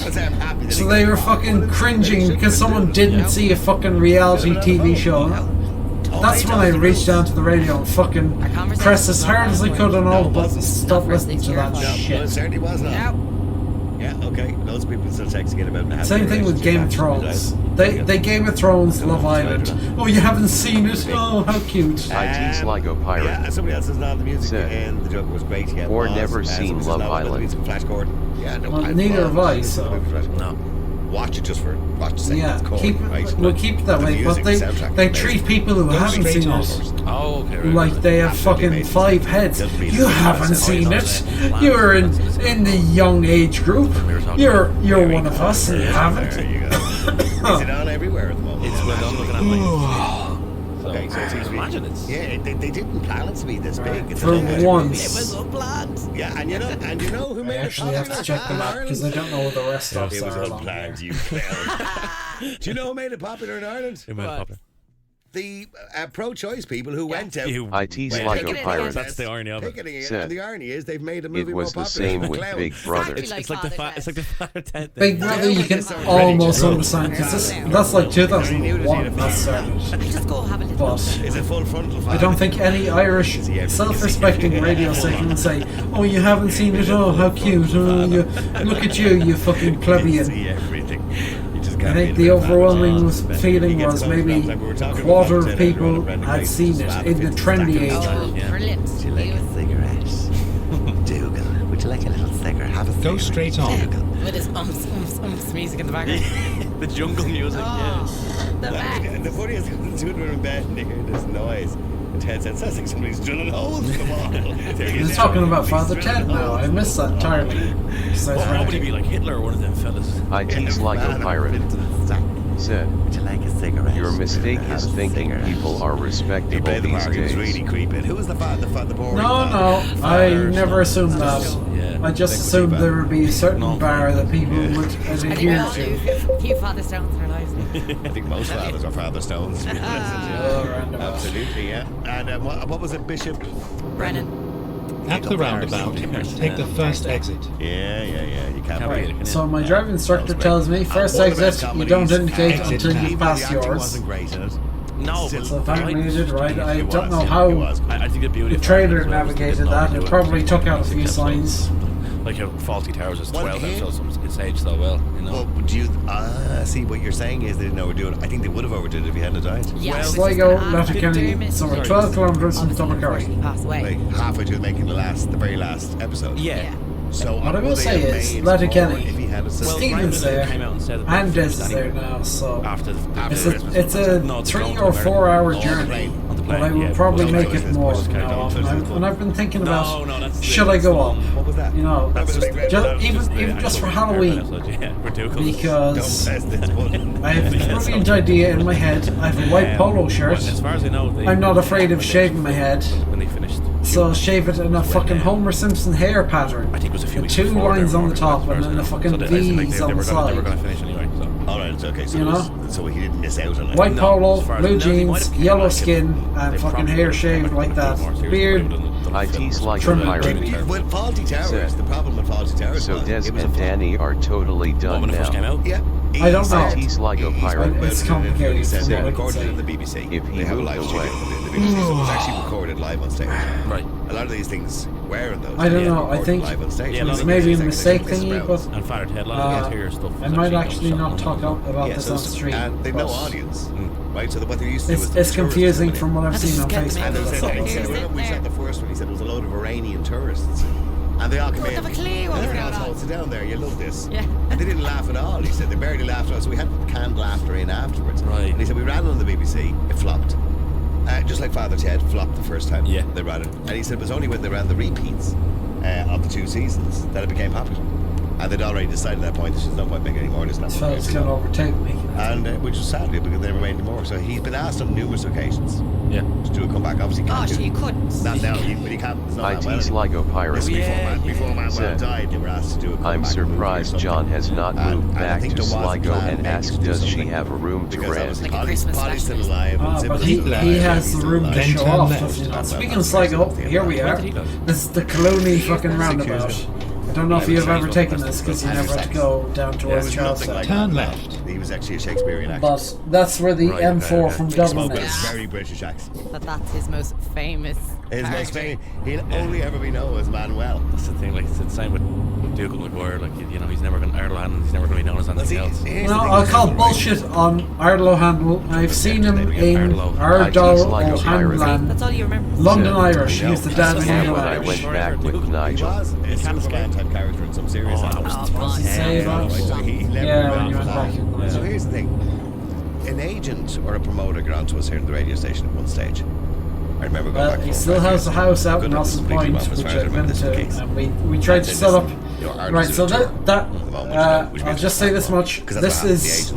So they were fucking cringing because someone didn't see a fucking reality TV show. That's when I reached down to the radio and fucking pressed as hard as I could on all buttons. Stop listening to that No, it shit. certainly was not. Yeah, okay. Those people still texting it about having Same thing with Game of Thrones. They Game of Thrones, Love Island. Oh, you haven't seen it? Oh, how cute. IT Sligo Pirate. Yeah, somebody else says not the music Said. and the joke was great. Yeah, Or it was. never seen Someone says Love no, I love the Island. music from Flash Gordon. Yeah, no, Well, neither have I, so. No. Watch it just for watch the second. Yeah, It's cool, right? we'll keep it that The way. But music, they the soundtrack, they amazing. treat people who Go haven't straight seen on. it Oh, okay. like they have fucking 5 heads. You haven't seen it. You're in the young age group. You're one of us and you haven't. There you go. Is it on everywhere at the moment? It's well done looking at my. Okay, so it's imagine it's. Yeah, they didn't plan it to be this big. It's For a lot. once. It was unplanned. Yeah, and you know who I made it actually have to popular check in them out because I don't know what the rest of It was are along unplanned, here. you clown. Do you know who made it popular in Ireland? Who made it popular? The pro-choice people who went out. IT Sligo Pirate. That's the irony of it. Picketing it. Said. And the irony is they've made a movie It more was the popular same than with Clown. Big Brother. It's like the Father Ted thing. Big Brother, you can almost understand because that's like 2001. That started. Just go have a little. But Is it full frontal? I don't think any Irish self-respecting radio station would say, "Oh, you haven't seen it? Oh, how cute! Oh, you look at you fucking plebeian." See everything. You just I can't think be the a fan. overwhelming Oh, feeling he gets was close maybe enough, like we were a talking quarter about of Ted people Earl and had seen it in the trendy age. Oh, brilliant. Would you like a cigarette? Dougal, would you like a little cigarette? Have a cigarette. Go straight on. With his music in the background. The jungle music, Oh, the best. And the funniest is the two were in bed and they hear this noise. And Ted said, "Sounds like somebody's drilling holes in the wall." He's talking about Father Ted now. I missed that entirely. So Well, nobody be like Hitler or one of them fellas. IT Sligo Pirate. Said. Would you like a cigarette? Your mistake is thinking people are He respectable played the these mark. He was days. really creeping. Who was the boring No, I never assumed that. Yeah. I just assumed there would be a certain bar that people would adhere to. Few Father Stones in our lives. I think most fathers are Father Stones. To be honest. Absolutely, yeah. And what was it, Bishop? Brennan. At the roundabout, take the first exit. Yeah. You can't Right. So my driving instructor tells me first exit, you don't indicate until you pass yours. Wasn't great in it. No, So apparently you did right. I don't know how I think the beauty the trailer navigated that. It probably took out a few signs. Like how Faulty Towers is 12 episodes, it's aged so well, you know. Well, do you see what you're saying is they didn't overdo it? I think they would have overdid it if he hadn't died. Yeah, Sligo, Letterkenny, so we're 12 kilometres from Dumbarcurry. Like halfway to making the very last episode. Yeah. So what I will say is, Letterkenny, Stephen's there, and Des is there now, so it's a 3 or 4 hour journey, but I will probably make it more now. And I've been thinking about, should I go up? What was that? You know, even just for Halloween, because I have a brilliant idea in my head. I have a white polo shirt. As far as I know, I'm not afraid of shaving my head. When they finished. So I'll shave it in a fucking Homer Simpson hair pattern. I think it was a few weeks 2 before lines on the top and then the fucking V's on the side. They were going to finish anyway, so. Alright, it's okay. So, you know? So he didn't miss out on it. White polo, blue jeans, yellow skin, and fucking hair shaved like that. Beard. IT Sligo Pirate. Well, Faulty Towers, the problem with Faulty Towers. So Des and Danny are totally done now. Yeah. I don't know. IT Sligo Pirate. It's complicated. He said they recorded it in the BBC. If he they have a moved live away. studio in the BBC, so it was actually recorded live on stage. Right. A lot of these things were in those. I don't know. I think live on stage. it's maybe a mistake thingy, but And Fired Headline stuff. I might actually not talk about this on stream. And they've no audience, right? So what they used to do was it's confusing from what I've seen on Facebook. And they said, we shot the first one. He said there was a load of Iranian tourists. And they all come in. Have a clue what's going on. Sit down there, you love this. Yeah. And they didn't laugh at all. He said they barely laughed at us. So we had canned laughter in afterwards. Right. And he said we ran it on the BBC, it flopped. Just like Father Ted flopped the first time they ran it. And he said it was only when they ran the repeats of the 2 seasons that it became popular. And they'd already decided at that point there's no point making any more. This This fella's going to overtake me. And which was sadly because they never made any more. So he's been asked on numerous occasions to do a comeback. Obviously, can't do it. You couldn't. Not now, but he can't. It's not IT Sligo Pirate. Before Manuel died, they were asked to do a comeback. I'm surprised John has not moved back to Sligo and asked does she have a room to rent. Polly's still alive. But he has the room to show off. Speaking of Sligo, here we are. This is the Colonie fucking roundabout. I don't know if you've ever taken this because you never had to go down towards Charlestown. Turn left. He was actually a Shakespearean actor. But that's where the M4 from Dublin is. Very British accent. But that's his most famous. His most famous. He'll only ever be known as Manuel. That's the thing. Like it's the same with Dougal McGuire. Like you know, he's never going to Ireland. He's never going to be known as anything else. No, I'll call bullshit on Ardlo Handel. I've seen him in Ardlo O'Hanlon. That's all you remember. London Irish. He was the dad in London I Irish. went back with Nigel. He was a Superman type character in some serious Yeah, when you went back. So here's the thing. An agent or a promoter got onto us here in the radio station at one stage. I remember going back. He still has a house out in Nelson Point, which I've been to, and we tried to set up. Right, so I'll just say this much. This is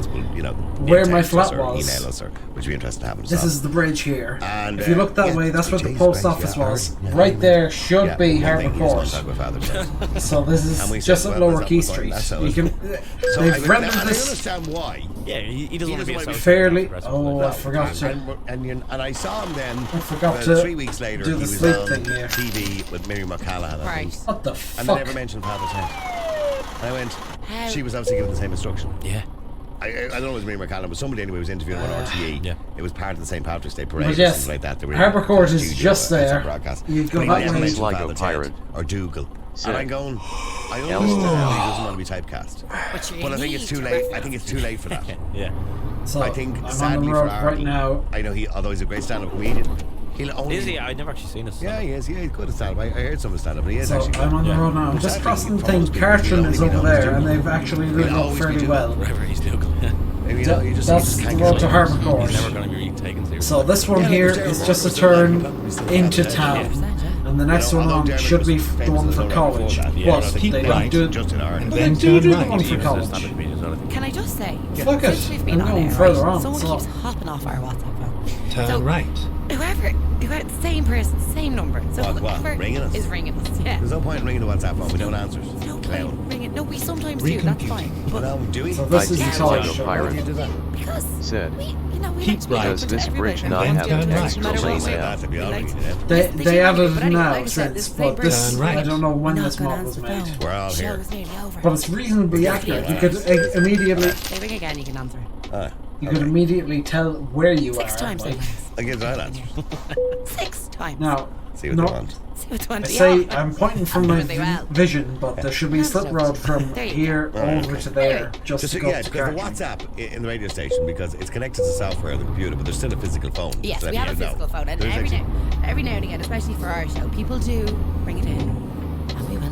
where my flat was. Which would be interesting to have. This is the bridge here. If you look that way, that's where the post office was. Right there should be Harbour Court. So this is just at Lower Quay Street. You can. They've rented this. I understand why. Yeah, he doesn't want to be associated. Fairly. Oh, I forgot to. And I saw him then. I forgot to 3 weeks later, do he the was sleep on thing here. TV with Miriam O'Callaghan. Right. What the fuck? And they never mentioned Father Ted. And I went. She was obviously given the same instruction. Yeah. I don't know if it was Miriam McCallum, but somebody anyway was interviewing on RTE. Yeah. It was part of the St. Patrick's Day parade or something like that. Harbour Court is just there. You go that way. Sligo Pirate. Or Dougal. And I'm going, I understand he doesn't want to be typecast. But I think it's too late. I think it's too late for that. Yeah. So I think I'm sadly on the road for right now. I know although he's a great stand-up comedian, he'll only... Is he? I've never actually seen his Yeah, he is. Yeah, he's good at stand-up. I heard some of his stand-up, but he is So actually I'm on the road now. I'm just crossing the thing. Cartron is over there, and they've actually lit up fairly well. Wherever he's Dougal. That's the road to Harbour Court. He's never going to be taken seriously. So this one here is just a turn into town, and the next one on should be the one for college. But they don't do the one for college. Can I just say, Fuck it, since we've been I'm on going air, further on. someone So keeps hopping off our WhatsApp phone. Turn right. Whoever, same person, same number. So What, whoever ringing us? is ringing us, yeah. There's no point in ringing the WhatsApp phone. We don't answer. No point ring it. No, we sometimes do. That's fine. But no, do we? So this is IT Sligo Pirate because said, keep right. Does this bridge not have an extra lane now? They added it now since, but this, I don't know when this mod was made. We're all here. But it's reasonably accurate. You could immediately... They ring again, you can answer it. You could immediately tell where you are. 6 times. Like, I guess I'll answer. 6 times. now, See what they want. I say I'm pointing from my vision, but there should be a slip road from here over to there, just to go to there's a WhatsApp in the radio station because it's connected to software on the computer, but there's still a physical phone. Yes, we have a physical phone, and every now and again, especially for our show, people do bring it in, and we will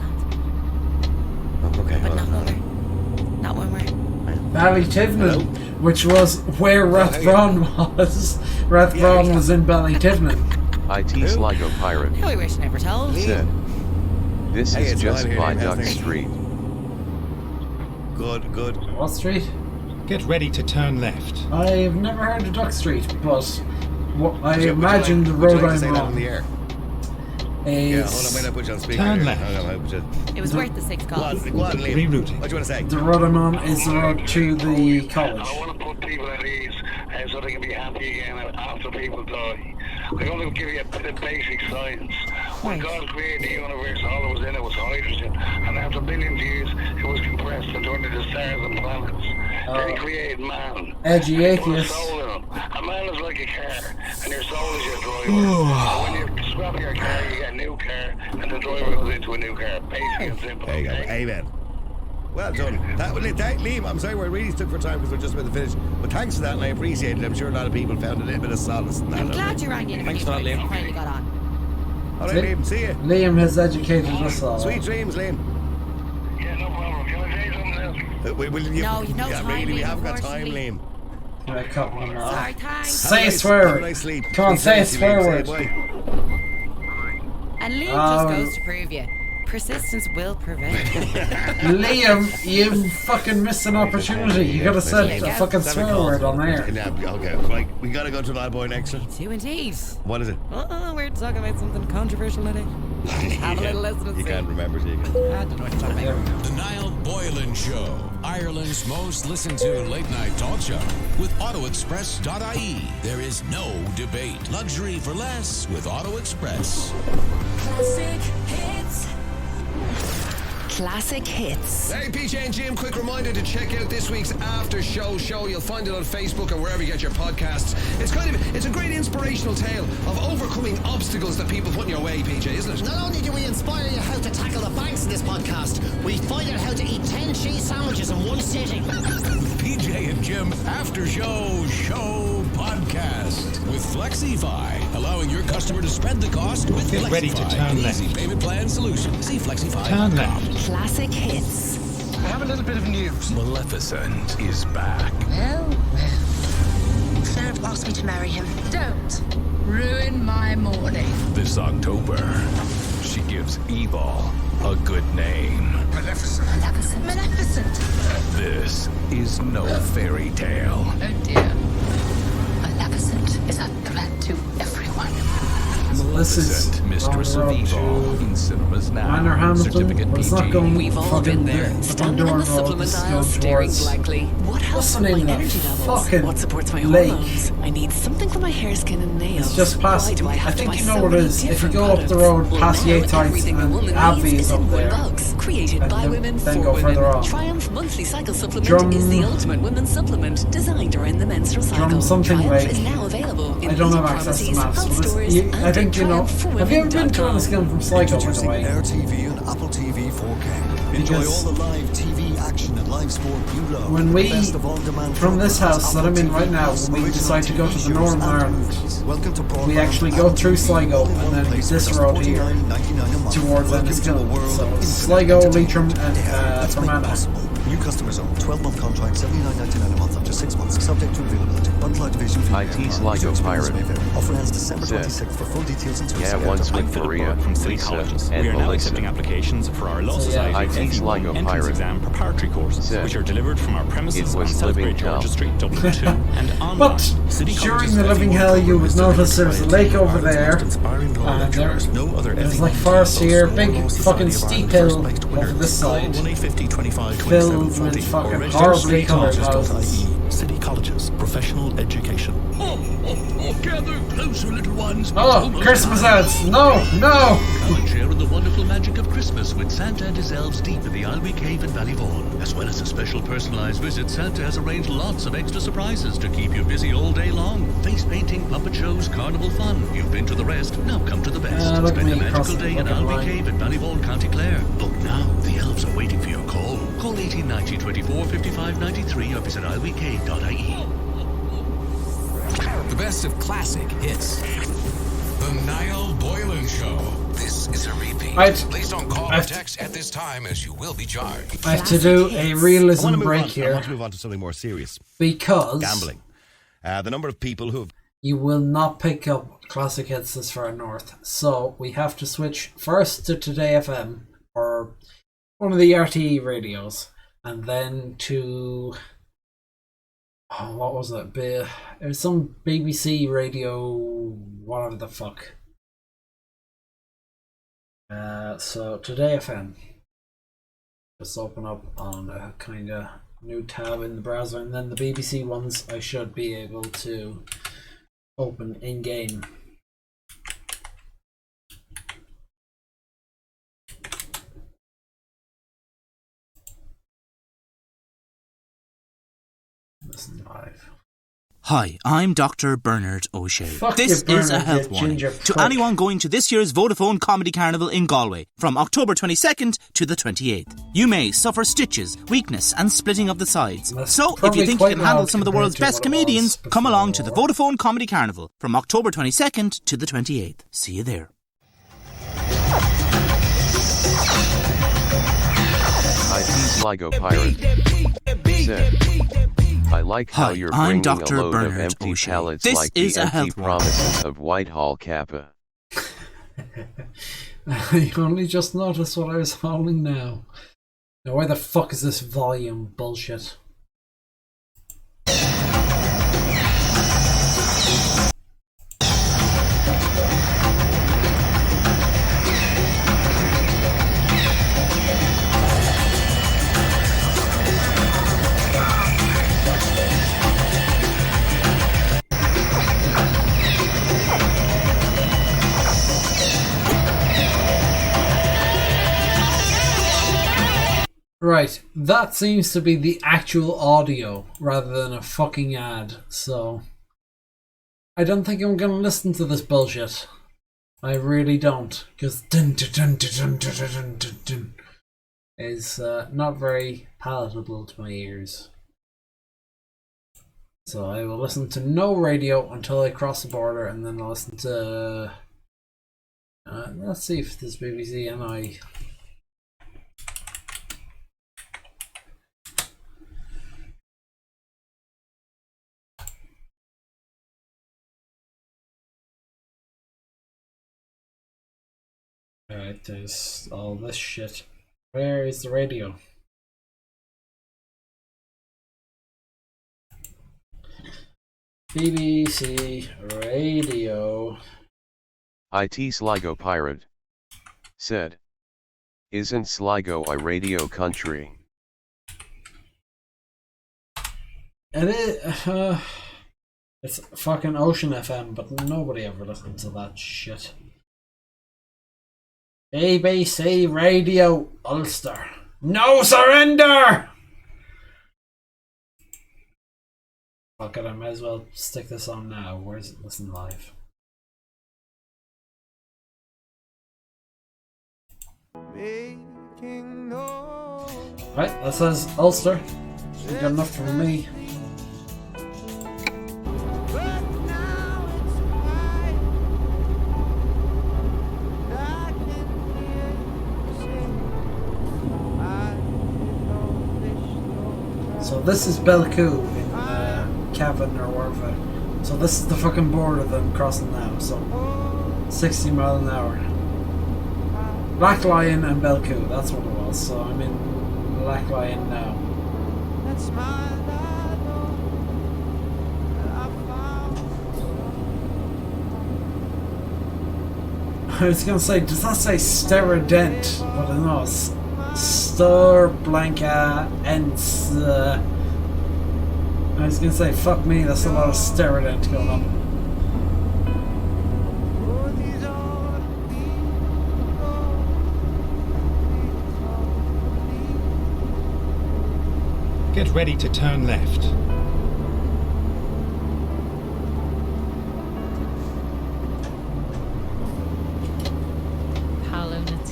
answer. Okay. But not when we're Ballytivnan, which was where Rathbron was. Rathbron was in Ballytivnan. IT Sligo Pirate How we wish never told. said, this is just by Duck Street. Good. What street? Get ready to turn left. I've never heard of Duck Street, but I imagine the road I'm on is... hold on, put you on speaker. Turn left. It was worth the 6 calls. Go on, Liam. Rerouting. What do you want to say? The road I'm on is the road to the college. I want to put people at ease so they can be happy again after people die. I'm going to give you a bit of basic science. When God created the universe, all that was in it was hydrogen, and after billions of years, it was compressed and turned into stars and planets. Then he created man. Edgy He put a atheist. soul in him. A man is like a car, and your soul is your driver. And when you scrap your car, you get a new car, and the driver goes into a new car. Basic and simple. There you go. Amen. Well done. Liam, I'm sorry we really took for time because we're just about to finish. But thanks for that, and I appreciate it. I'm sure a lot of people found a little bit of solace in that. I'm glad you rang in. Thanks for that, Liam. Finally got on. All right, Liam. See you. Liam has educated us all. Sweet dreams, Liam. Yeah, no problem. Can I say something else? No, you've no time, really, we Liam, haven't got time, unfortunately. Liam. Can I cut one off? Sorry, thanks. Say a swear word. Come on, say a swear word. And Liam just goes to prove you. Persistence will prevail. Liam, you fucking missed an opportunity. You could have said a fucking swear word on there. Okay, right. We gotta go to an odd boy next. Do indeed. What is it? We're talking about something controversial today. Have a little listen and You see. can't remember, so you can. I don't know what you're talking about. The Niall Boylan Show, Ireland's most listened to late night talk show. With AutoExpress.ie, there is no debate. Luxury for less with Auto Express. Classic hits. Classic hits. Hey, PJ and Jim, quick reminder to check out this week's after show. You'll find it on Facebook and wherever you get your podcasts. It's a great inspirational tale of overcoming obstacles that people put in your way, PJ, isn't it? Not only do we inspire you how to tackle the banks in this podcast, we find out how to eat 10 cheese sandwiches in one sitting. PJ and Jim After Show Podcast with Flexify, allowing your customer to spread the cost with Get Flexify. ready to turn Easy left. payment plan solution. See Flexify. Turn left. Classic hits. I have a little bit of news. Maleficent is back. Well. Philip asked me to marry him. Don't ruin my morning. This October, she gives evil a good name. Maleficent. Maleficent. Maleficent. This is no fairy tale. Oh dear. Maleficent is a threat to everyone. This is Maleficent, Mistress of Evil, in cinemas now. Minor Hamilton, Certificate but it's not going We've all fucking been there. Standing in the supplement aisle, staring blankly. What helps the with name my of that energy levels? fucking What supports my lake? hormones? I need something for my hair, skin, and nails. It's just past. Why do I have to think buy you know so what it many is. If you different go up the road products? past Well, now Yatesites everything a and woman Abbey needs is is up in there, one box. Created and by women then for go further women. on. Triumph Monthly Cycle Supplement is the ultimate women's supplement designed around the menstrual cycle. something Triumph like- is now available in I don't have leading access to pharmacies, maps, health but stores, I and think you know. Have you ever been to Enniskillen from Sligo, by the way? Air TV and Apple TV 4K. Enjoy Because- all the live TV action and live sport you love. When The we, best of on-demand from this programs, house that I'm in right now, when we decide to go to the Northern Ireland, we actually go through Sligo and then this road here towards Enniskillen. So Sligo, Leitrim and Fermanagh. New customers own 12-month contract, $79.99 a month after 6 months, subject to availability. Bundle division fee. IT Sligo Pirate. Offer ends December 26th. For full details and yeah, once with Maria, from City Lisa, Colleges. and We are now Melissa. accepting applications for our Law Society IT Sligo entrance Pirate. exam preparatory courses, which are delivered from our premises It on was South living Great Georgia hell. Street, Dublin 2, and online. But City during Colleges the living FE1 hell, you would notice there's a lake over there, inspiring law and lecturers. No other there's FE1 like forest team here, boasts big more Law fucking Society of steep Ireland hill first-placed over winner. this Call side, 1-850 25 filled 27 with 40 or fucking register horribly coloured houses. citycolleges.ie. City Colleges, professional education. Gather closer, little ones. Oh, Christmas ads! No, no! Come and share in the wonderful magic of Christmas with Santa and his elves deep in the Alby Cave in Ballyvaughan. As well as a special personalised visit, Santa has arranged lots of extra surprises to keep you busy all day long. Face painting, puppet shows, carnival fun. You've been to the rest, now come to the best. Look Spend at a me magical day in fucking Alby line. Cave in Ballyvaughan, County Clare. Book now, the elves are waiting for your call. Call 1890 24 55 93 or visit albcave.ie. The best of classic hits. The Niall Boylan Show. This is a repeat. Please don't call or text at this time as you will be charged. I have to do a realism break here. I want to move on to something more serious. Because gambling. The number of people who have... You will not pick up classic hits this far north. So we have to switch first to Today FM or one of the RTE radios, and then to... Oh, what was it? It was some BBC radio, whatever the fuck. So Today FM. Just open up on a kind of new tab in the browser, and then the BBC ones I should be able to open in game. Listen live. Hi, I'm Dr. Bernard O'Shea. Fuck This you, is a Bernard, health you warning ginger to prick. anyone going to this year's Vodafone Comedy Carnival in Galway from October 22nd to the 28th. You may suffer stitches, weakness and splitting of the sides. So if probably you think you quite can handle loud some of the world's compared to best what it comedians, was come along to the Vodafone Comedy Carnival from October 22nd to the 28th. See you there. IT Sligo Pirate said, I like how Hi, you're I'm bringing Dr. a load Bernard of empty O'Shea. pallets This like is the a empty health warning. promises of Whitehall Kappa. I only just noticed what I was holding now. Now why the fuck is this volume bullshit? Right, that seems to be the actual audio rather than a fucking ad, so I don't think I'm gonna listen to this bullshit. I really don't, because is not very palatable to my ears. So I will listen to no radio until I cross the border, and then I'll listen to... let's see if there's BBC and I... Alright, there's all this shit. Where is the radio? BBC Radio. IT Sligo Pirate said, isn't Sligo a radio country? It is, it's fucking Ocean FM, but nobody ever listens to that shit. BBC Radio Ulster. No surrender! Fuck it, I might as well stick this on now. Where's it? Listen live. Right, that says Ulster. Good enough for me. So this is Belcoo in Cavan or wherever. So this is the fucking border that I'm crossing now. So 60 miles an hour. Black Lion and Belcoo, that's what it was. So I'm in Black Lion now. I was gonna say, does that say Steradent? But I know it's Star Blanca Ents. I was gonna say, fuck me, that's a lot of Steradent going on. Get ready to turn left.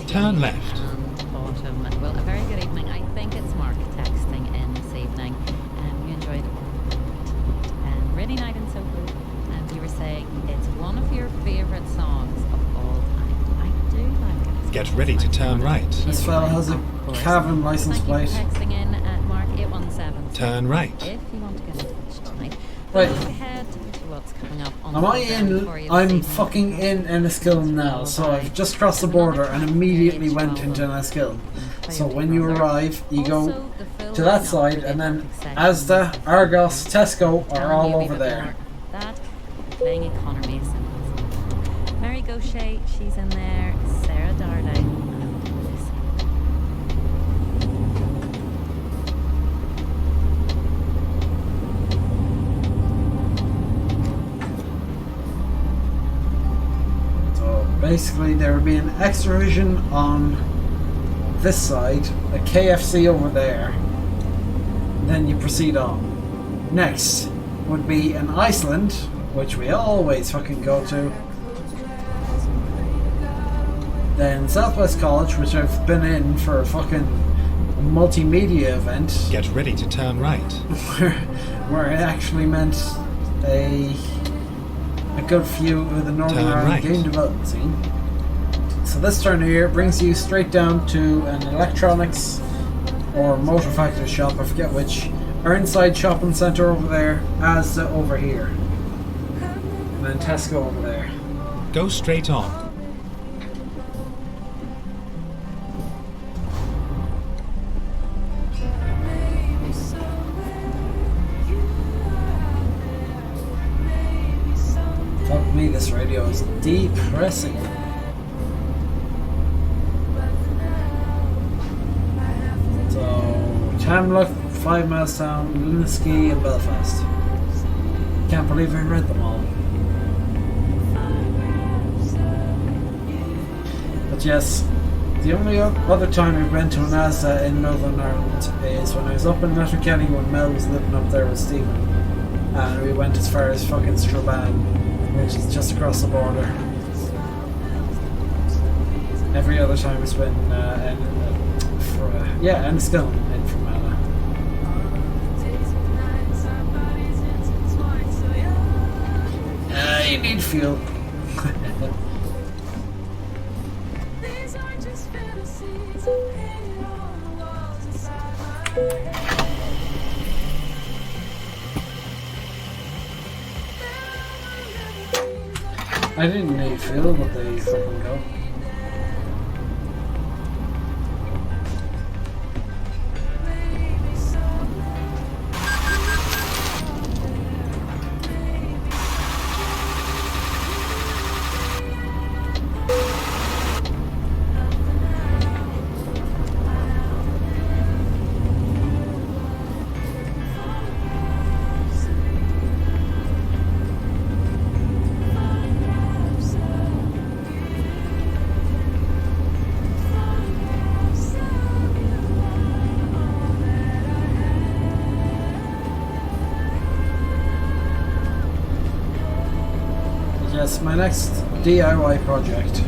Turn left. Autumn. Well, a very good evening. I think it's Mark texting in this evening. You enjoyed it. Really nice and so good. And you were saying it's one of your favourite songs of all time. I do like it. Get ready to turn right. This fella has a Cavan license plate. Texting in at Mark 817. Turn right. If you want to get in touch tonight. Right. Look ahead to what's coming up on I'm fucking in Enniskillen now, so I've just crossed the border and immediately went into Enniskillen. So when you arrive, you go to that side, and then Asda, Argos, Tesco are all over there. That playing Connor Mason. Mary Gaucher, she's in there. Sarah Darling. Basically, there would be an extra vision on this side, a KFC over there, then you proceed on. Next would be an Iceland, which we always fucking go to. Then Southwest College, which I've been in for a fucking multimedia event. Get ready to turn right. where I actually meant a good few of the Northern Ireland game development scene. So this turn here brings you straight down to an electronics or motor factory shop, I forget which, Ironside Shopping Centre over there, Asda over here, and then Tesco over there. Go straight on. Fuck me, this radio is depressing. So, Tamlock, 5 miles down, Enniskillen and Belfast. Can't believe I read them all. But yes, the only other time we went to an Asda in Northern Ireland is when I was up in Letterkenny when Mel was living up there with Stephen. And we went as far as fucking Strabane, which is just across the border. Every other time it's been Enniskillen in Fermanagh. You need fuel. I didn't need fuel, but they fucking go. My next DIY project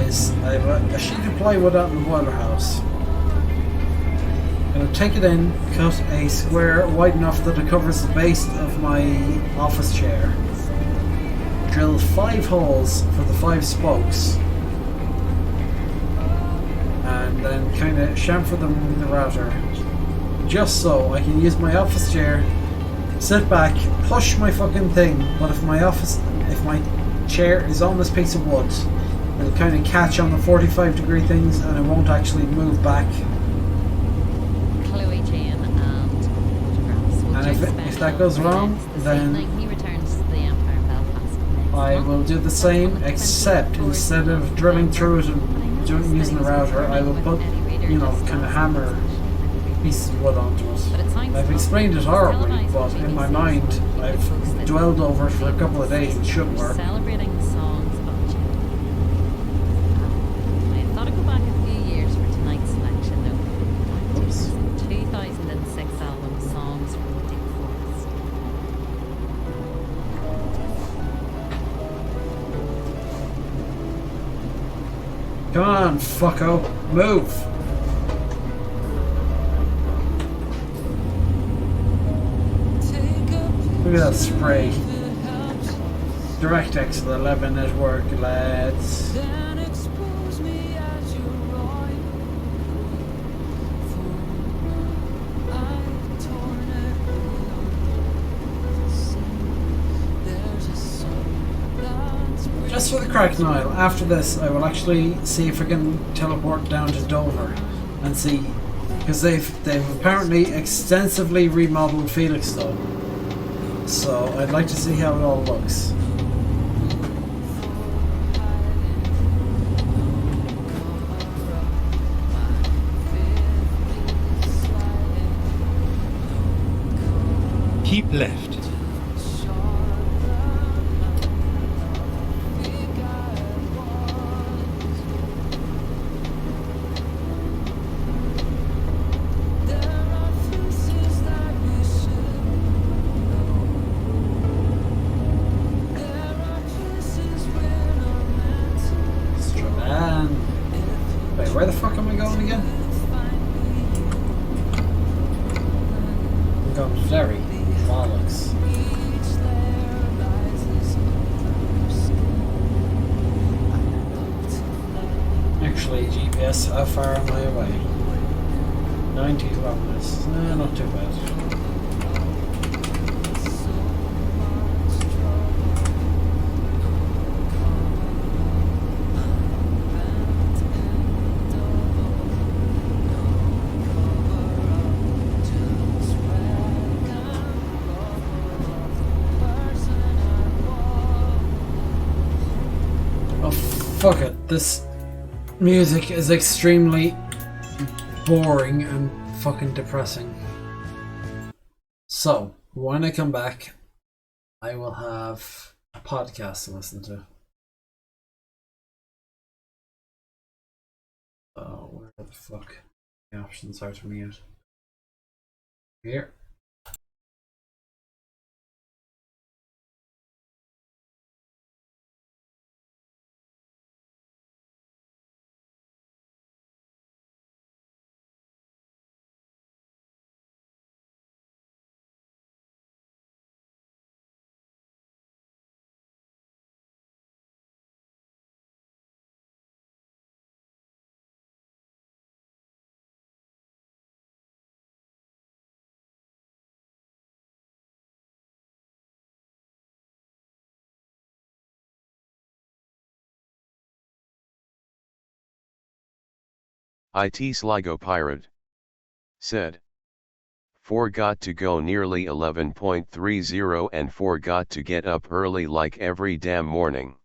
is I have a sheet of plywood out in the boiler house. I'm going to take it in, cut a square wide enough that it covers the base of my office chair, drill 5 holes for the 5 spokes, and then kind of chamfer them with the router just so I can use my office chair, sit back, push my fucking thing, but if my chair is on this piece of wood, it'll kind of catch on the 45-degree things and it won't actually move back. Chloe Jane and photographs. And if that goes wrong, then he returns to the Empire Belfast. I will do the same, except instead of drilling through it and using the router, I will put, you know, kind of hammer pieces of wood onto it. I've explained it horribly, but in my mind, I've dwelled over it for a couple of days. It should work. Celebrating the songs of Jane. I thought I'd go back a few years for tonight's selection, though. Back to 2006 album Songs from the Deep Forest. Come on, fucko, move! Look at that spray. DirectX 11 network, lads. Just for the crack, Niall, after this I will actually see if I can teleport down to Dover and see, because they've apparently extensively remodeled Felixstowe. So I'd like to see how it all looks. Keep left. Where the fuck am I going again? I'm going to Derry. Bollocks. Actually, GPS, how far am I away? 90 kilometers. Not too bad. Fuck it, this music is extremely boring and fucking depressing. So, when I come back, I will have a podcast to listen to. Oh, where the fuck the options are to mute? Here. IT Sligo Pirate said, forgot to go nearly 11.30 and forgot to get up early like every damn morning.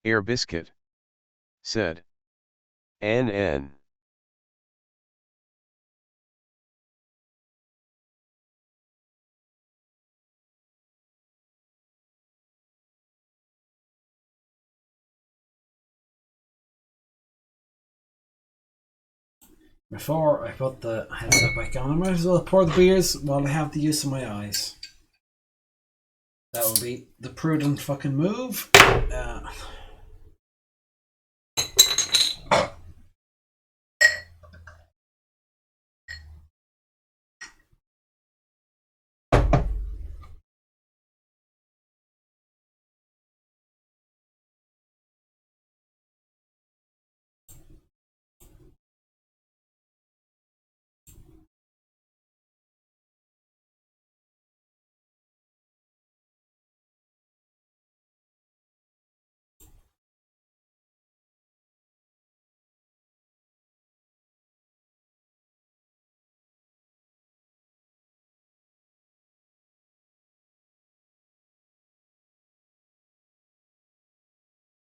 Air Biscuit said. NN. Before I put the headset back on, I might as well pour the beers while I have the use of my eyes. That would be the prudent fucking move.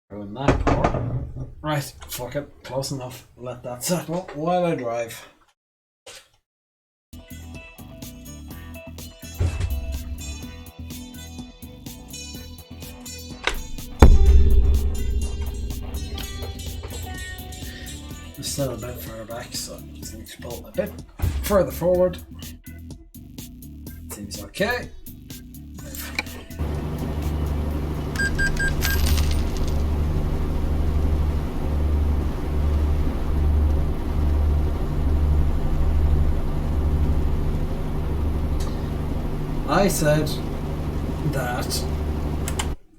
Ruin that pour. Right, fuck it, close enough. Let that settle while I drive. I'm still a bit further back, so I just need to pull a bit further forward. Seems okay. I said that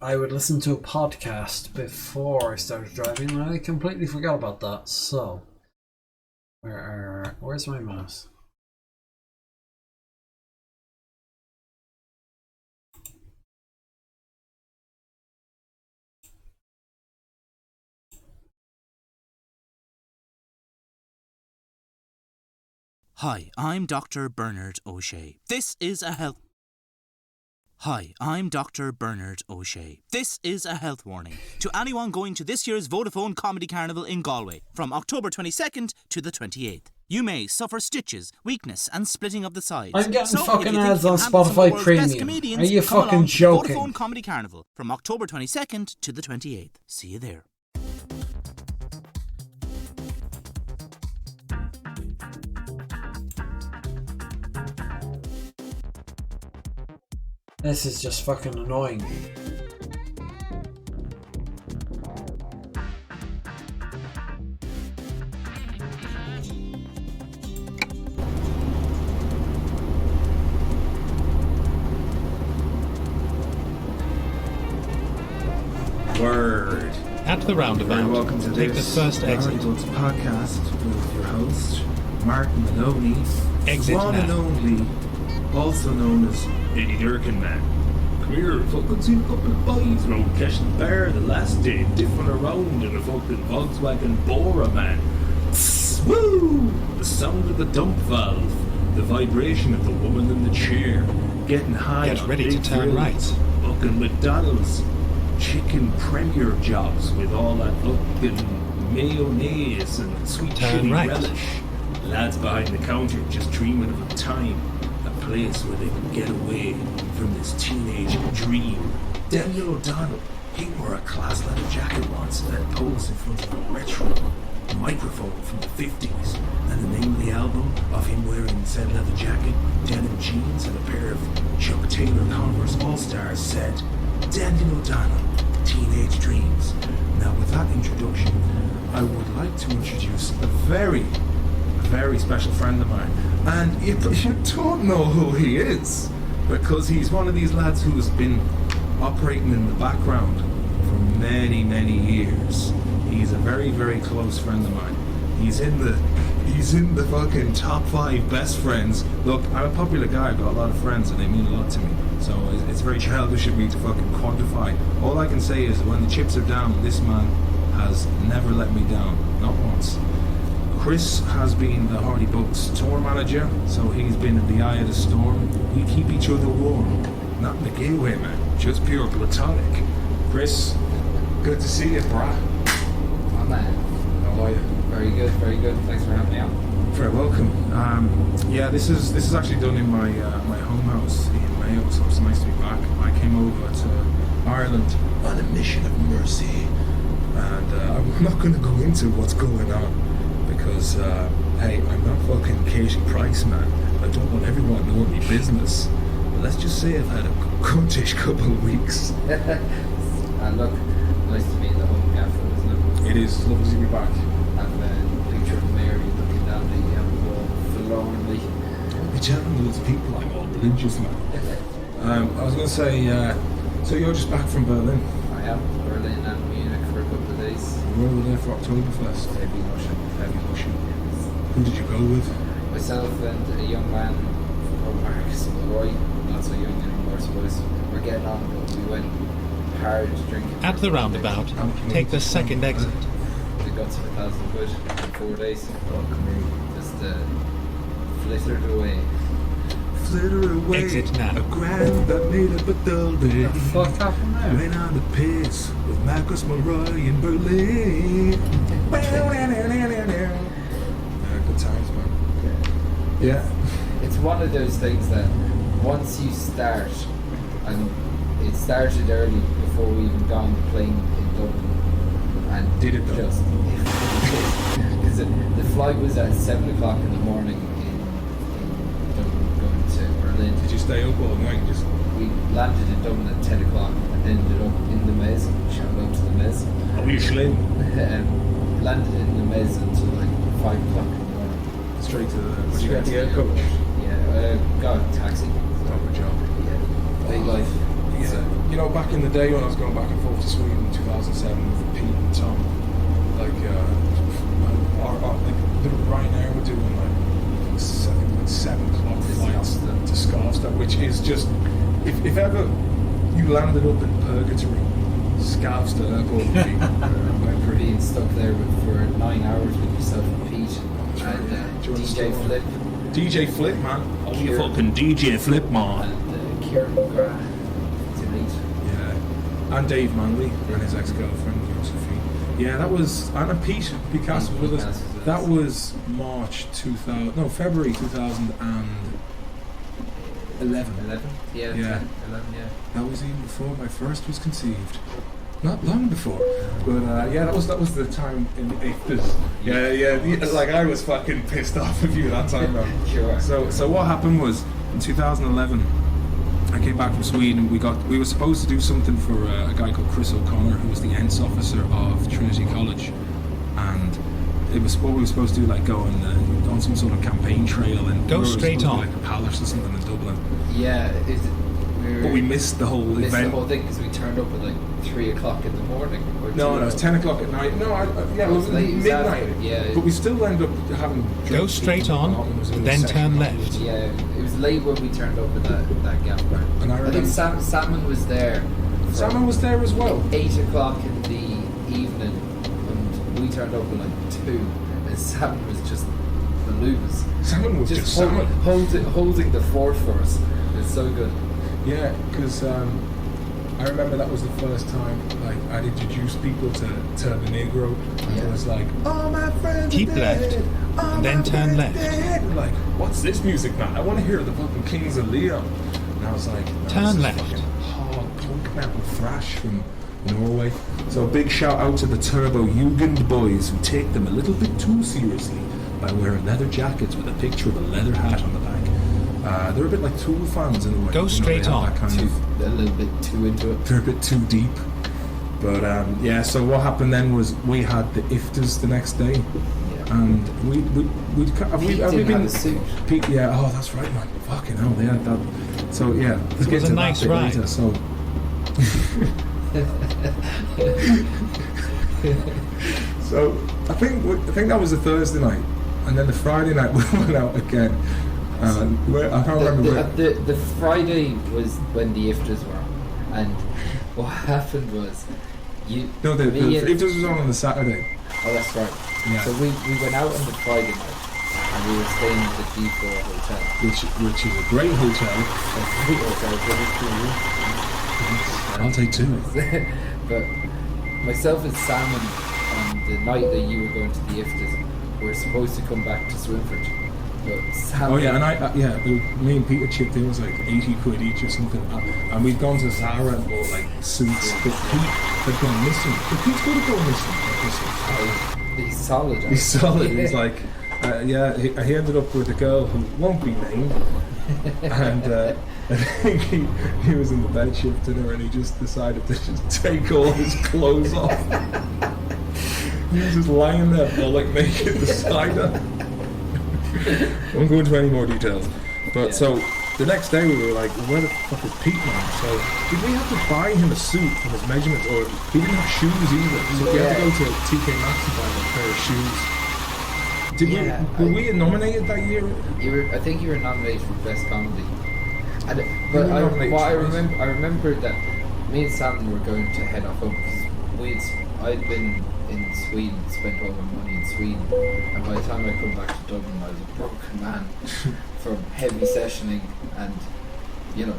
I would listen to a podcast before I started driving, and I completely forgot about that. So, where's my mouse? Hi, I'm Dr. Bernard O'Shea. This is a health... Hi, I'm Dr. Bernard O'Shea. This is a health warning to anyone going to this year's Vodafone Comedy Carnival in Galway from October 22nd to the 28th. You may suffer stitches, weakness and splitting of the sides. I'm getting fucking ads on Spotify Premium. Are you fucking joking? Vodafone Comedy Carnival from October 22nd to the 28th. See you there. This is just fucking annoying. Word. At the roundabout, welcome to take this the first exit. Adults podcast with your host, Martin Maloney, Exit one now. and only, also known as Eddie Durkin Man. Come here, fucking seen a couple of boys round Keshin Bar the last day, diffing around in a fucking Volkswagen Bora, man. Psst, woo! The sound of the dump valve, the vibration of the woman in the chair, getting high. Get on ready big to turn grills, right. Fucking McDonald's chicken premier jobs with all that fucking mayonnaise and sweet Turn chili right. relish. Lads behind the counter just dreaming of a time, a place where they could get away from this teenage dream. Daniel O'Donnell, he wore a class leather jacket once and then posed in front of a retro microphone from the 50s, and the name of the album of him wearing said leather jacket, denim jeans and a pair of Chuck Taylor Converse All-Stars said, Daniel O'Donnell, Teenage Dreams. Now with that introduction, I would like to introduce a very special friend of mine, and you don't know who he is, because he's one of these lads who's been operating in the background for many years. He's a very close friend of mine. He's in the fucking top 5 best friends. Look, I'm a popular guy, I've got a lot of friends and they mean a lot to me, so it's very childish of me to fucking quantify. All I can say is when the chips are down, this man has never let me down, not once. Chris has been the Hardy Bucks tour manager, so he's been in the eye of the storm. We keep each other warm, not in the gay way, man, just pure platonic. Chris, Good to see you, brah. Oh man. How are you? Very good, very good. Thanks for having me out. Very welcome. Yeah, this is actually done in my my home house in Mayo, so it's nice to be back. I came over to Ireland on a mission of mercy, and I'm not going to go into what's going on because hey, I'm not fucking Katie Price, man. I don't want everyone knowing my business. But let's just say I've had a cuntish couple of weeks. And look, nice to be in the home gaffer, isn't it? It is lovely to be back. Have a picture of Mary looking down the wall forlornly. Be chatting to those people, I'm all religious, man. I was going to say, so you're just back from Berlin? I am. Berlin and Munich for a couple of days. Where were there for Oktoberfest? Heavy Russian. Who did you go with? Myself and a young man from Marcus Roy, not so young anymore, I suppose. We're getting on, but we went hard drinking. At the roundabout, take the second exit. We got to 1,000 quid in 4 days. Just flittered away. Flitter away. Exit now. A grand that made up a dull day. What the fuck happened there? Went on the piss with Marcus Roy in Berlin. Good times, man. Yeah. It's one of those things that once you start, and it started early before we even got on the plane in Dublin, and did it though? Just because the flight was at 7 o'clock in the morning in Dublin going to Berlin. Did you stay up all night? We landed in Dublin at 10 o'clock and ended up in the Mez. Shout out to the Mez. Oh, you slim? Landed in the Mez until like 5 o'clock in the morning. Straight to the air coach? Yeah, got a taxi. Proper job. Yeah, big life. Yeah. So, you know, back in the day when I was going back and forth to Sweden in 2007 with Pete and Tom, like, Ryanair were doing like 7 o'clock flights to Skavstad, which is just, if ever you landed up in purgatory, Skavstad Airport would be pretty. Being stuck there for 9 hours with yourself and Pete and DJ Flip. DJ Flip, man. Oh, you fucking DJ Flip, man. And Kieran McGrath to meet. Yeah. And Dave Manley and his ex-girlfriend, Josephine. Yeah, that was, and Pete Picasso with us. That was February 2011. 11? Yeah. 11, yeah. That was even before my first was conceived. Not long before, but yeah, that was the time in the 80s. Yeah, like I was fucking pissed off with you that time, though. Sure. So what happened was in 2011, I came back from Sweden. We were supposed to do something for a guy called Chris O'Connor, who was the ENTS officer of Trinity College, and it was what we were supposed to do, like go on some sort of campaign trail and go straight on, like a palace or something in Dublin. Yeah. But we missed the whole event. The whole thing because we turned up at like 3 o'clock in the morning. No, it was 10 o'clock at night. No, it was midnight. Yeah. But we still ended up having. Go straight on, then turn left. Yeah, it was late when we turned up at that gap bar. And I think Salmon was there. Salmon was there as well. 8 o'clock in the evening, and we turned up at like 2, and Salmon was just the lose. Salmon was just Salmon. Holding the fort for us. It's so good. Yeah, because I remember that was the first time like I'd introduced people to the Negro, and it was like, oh my friends, keep left, and then turn left. Like, what's this music, man? I want to hear the fucking Kings of Leon. And I was like, turn left. Hard punk metal thrash from Norway. So a big shout out to the Turbo Jugend boys who take them a little bit too seriously by wearing leather jackets with a picture of a leather hat on the back. They're a bit like Tool fans in a way. Go straight on. They're a little bit too into it. They're a bit too deep. But yeah, so what happened then was we had the IFTAs the next day. Yeah. And we have we been. Pete, yeah, oh, that's right, man. Fucking hell, yeah. That, so yeah, let's get to nice ride. Later, so. So I think that was the Thursday night, and then the Friday night we went out again. I can't remember. The Friday was when the IFTAs were, and what happened was the IFTAs was on the Saturday. Oh, that's right. Yeah. So we went out on the Friday night, and we were staying at the D4 hotel, which is a great hotel. A great hotel, I'll take 2. But myself and Salmon on the night that you were going to the IFTAs were supposed to come back to Swinford. But Salmon, oh yeah, and me and Peter chipped in, it was like 80 quid each or something, and we'd gone to Zara and bought like suits, but Pete had gone missing. But Pete's going to go missing at Christmas. He's solid. He's solid. He's like, he ended up with a girl who won't be named, and I think he was in the bed shifting her, and he just decided to just take all his clothes off. He was just lying there, like naked beside her. I won't go into any more details. But so the next day we were like, well, where the fuck is Pete now? So did we have to buy him a suit from his measurements, or he didn't have shoes either? So we had to go to TK Maxx and buy him a pair of shoes. Were we nominated that year? I think you were nominated for Best Comedy. But I remember that me and Sam were going to head off home because I'd been in Sweden, spent all my money in Sweden, and by the time I come back to Dublin I was a broken man from heavy sessioning and, you know,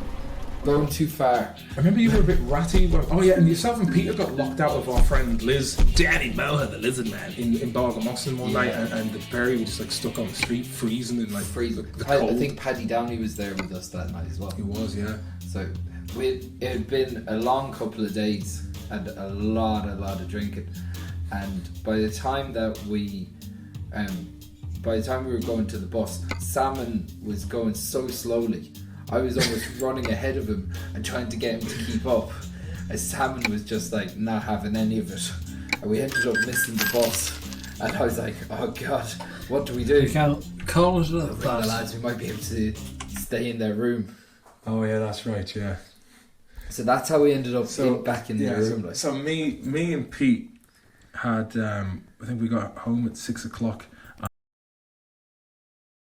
going too far. I remember you were a bit ratty. And yourself and Peter got locked out of our friend Liz, Danny Melha, the lizard man, in Bargamossen one night, and the Perry was just like stuck on the street freezing in like the cold. I think Paddy Downey was there with us that night as well. He was, yeah. So it had been a long couple of days and a lot of drinking, and by the time we were going to the bus, Salmon was going so slowly. I was almost running ahead of him and trying to get him to keep up, as Salmon was just like not having any of it, and we ended up missing the bus. And I was like, oh god, what do we do? You can't call it up. The lads, we might be able to stay in their room. Oh yeah, that's right, yeah. So that's how we ended up back in their room. So me and Pete had, I think we got home at 6 o'clock,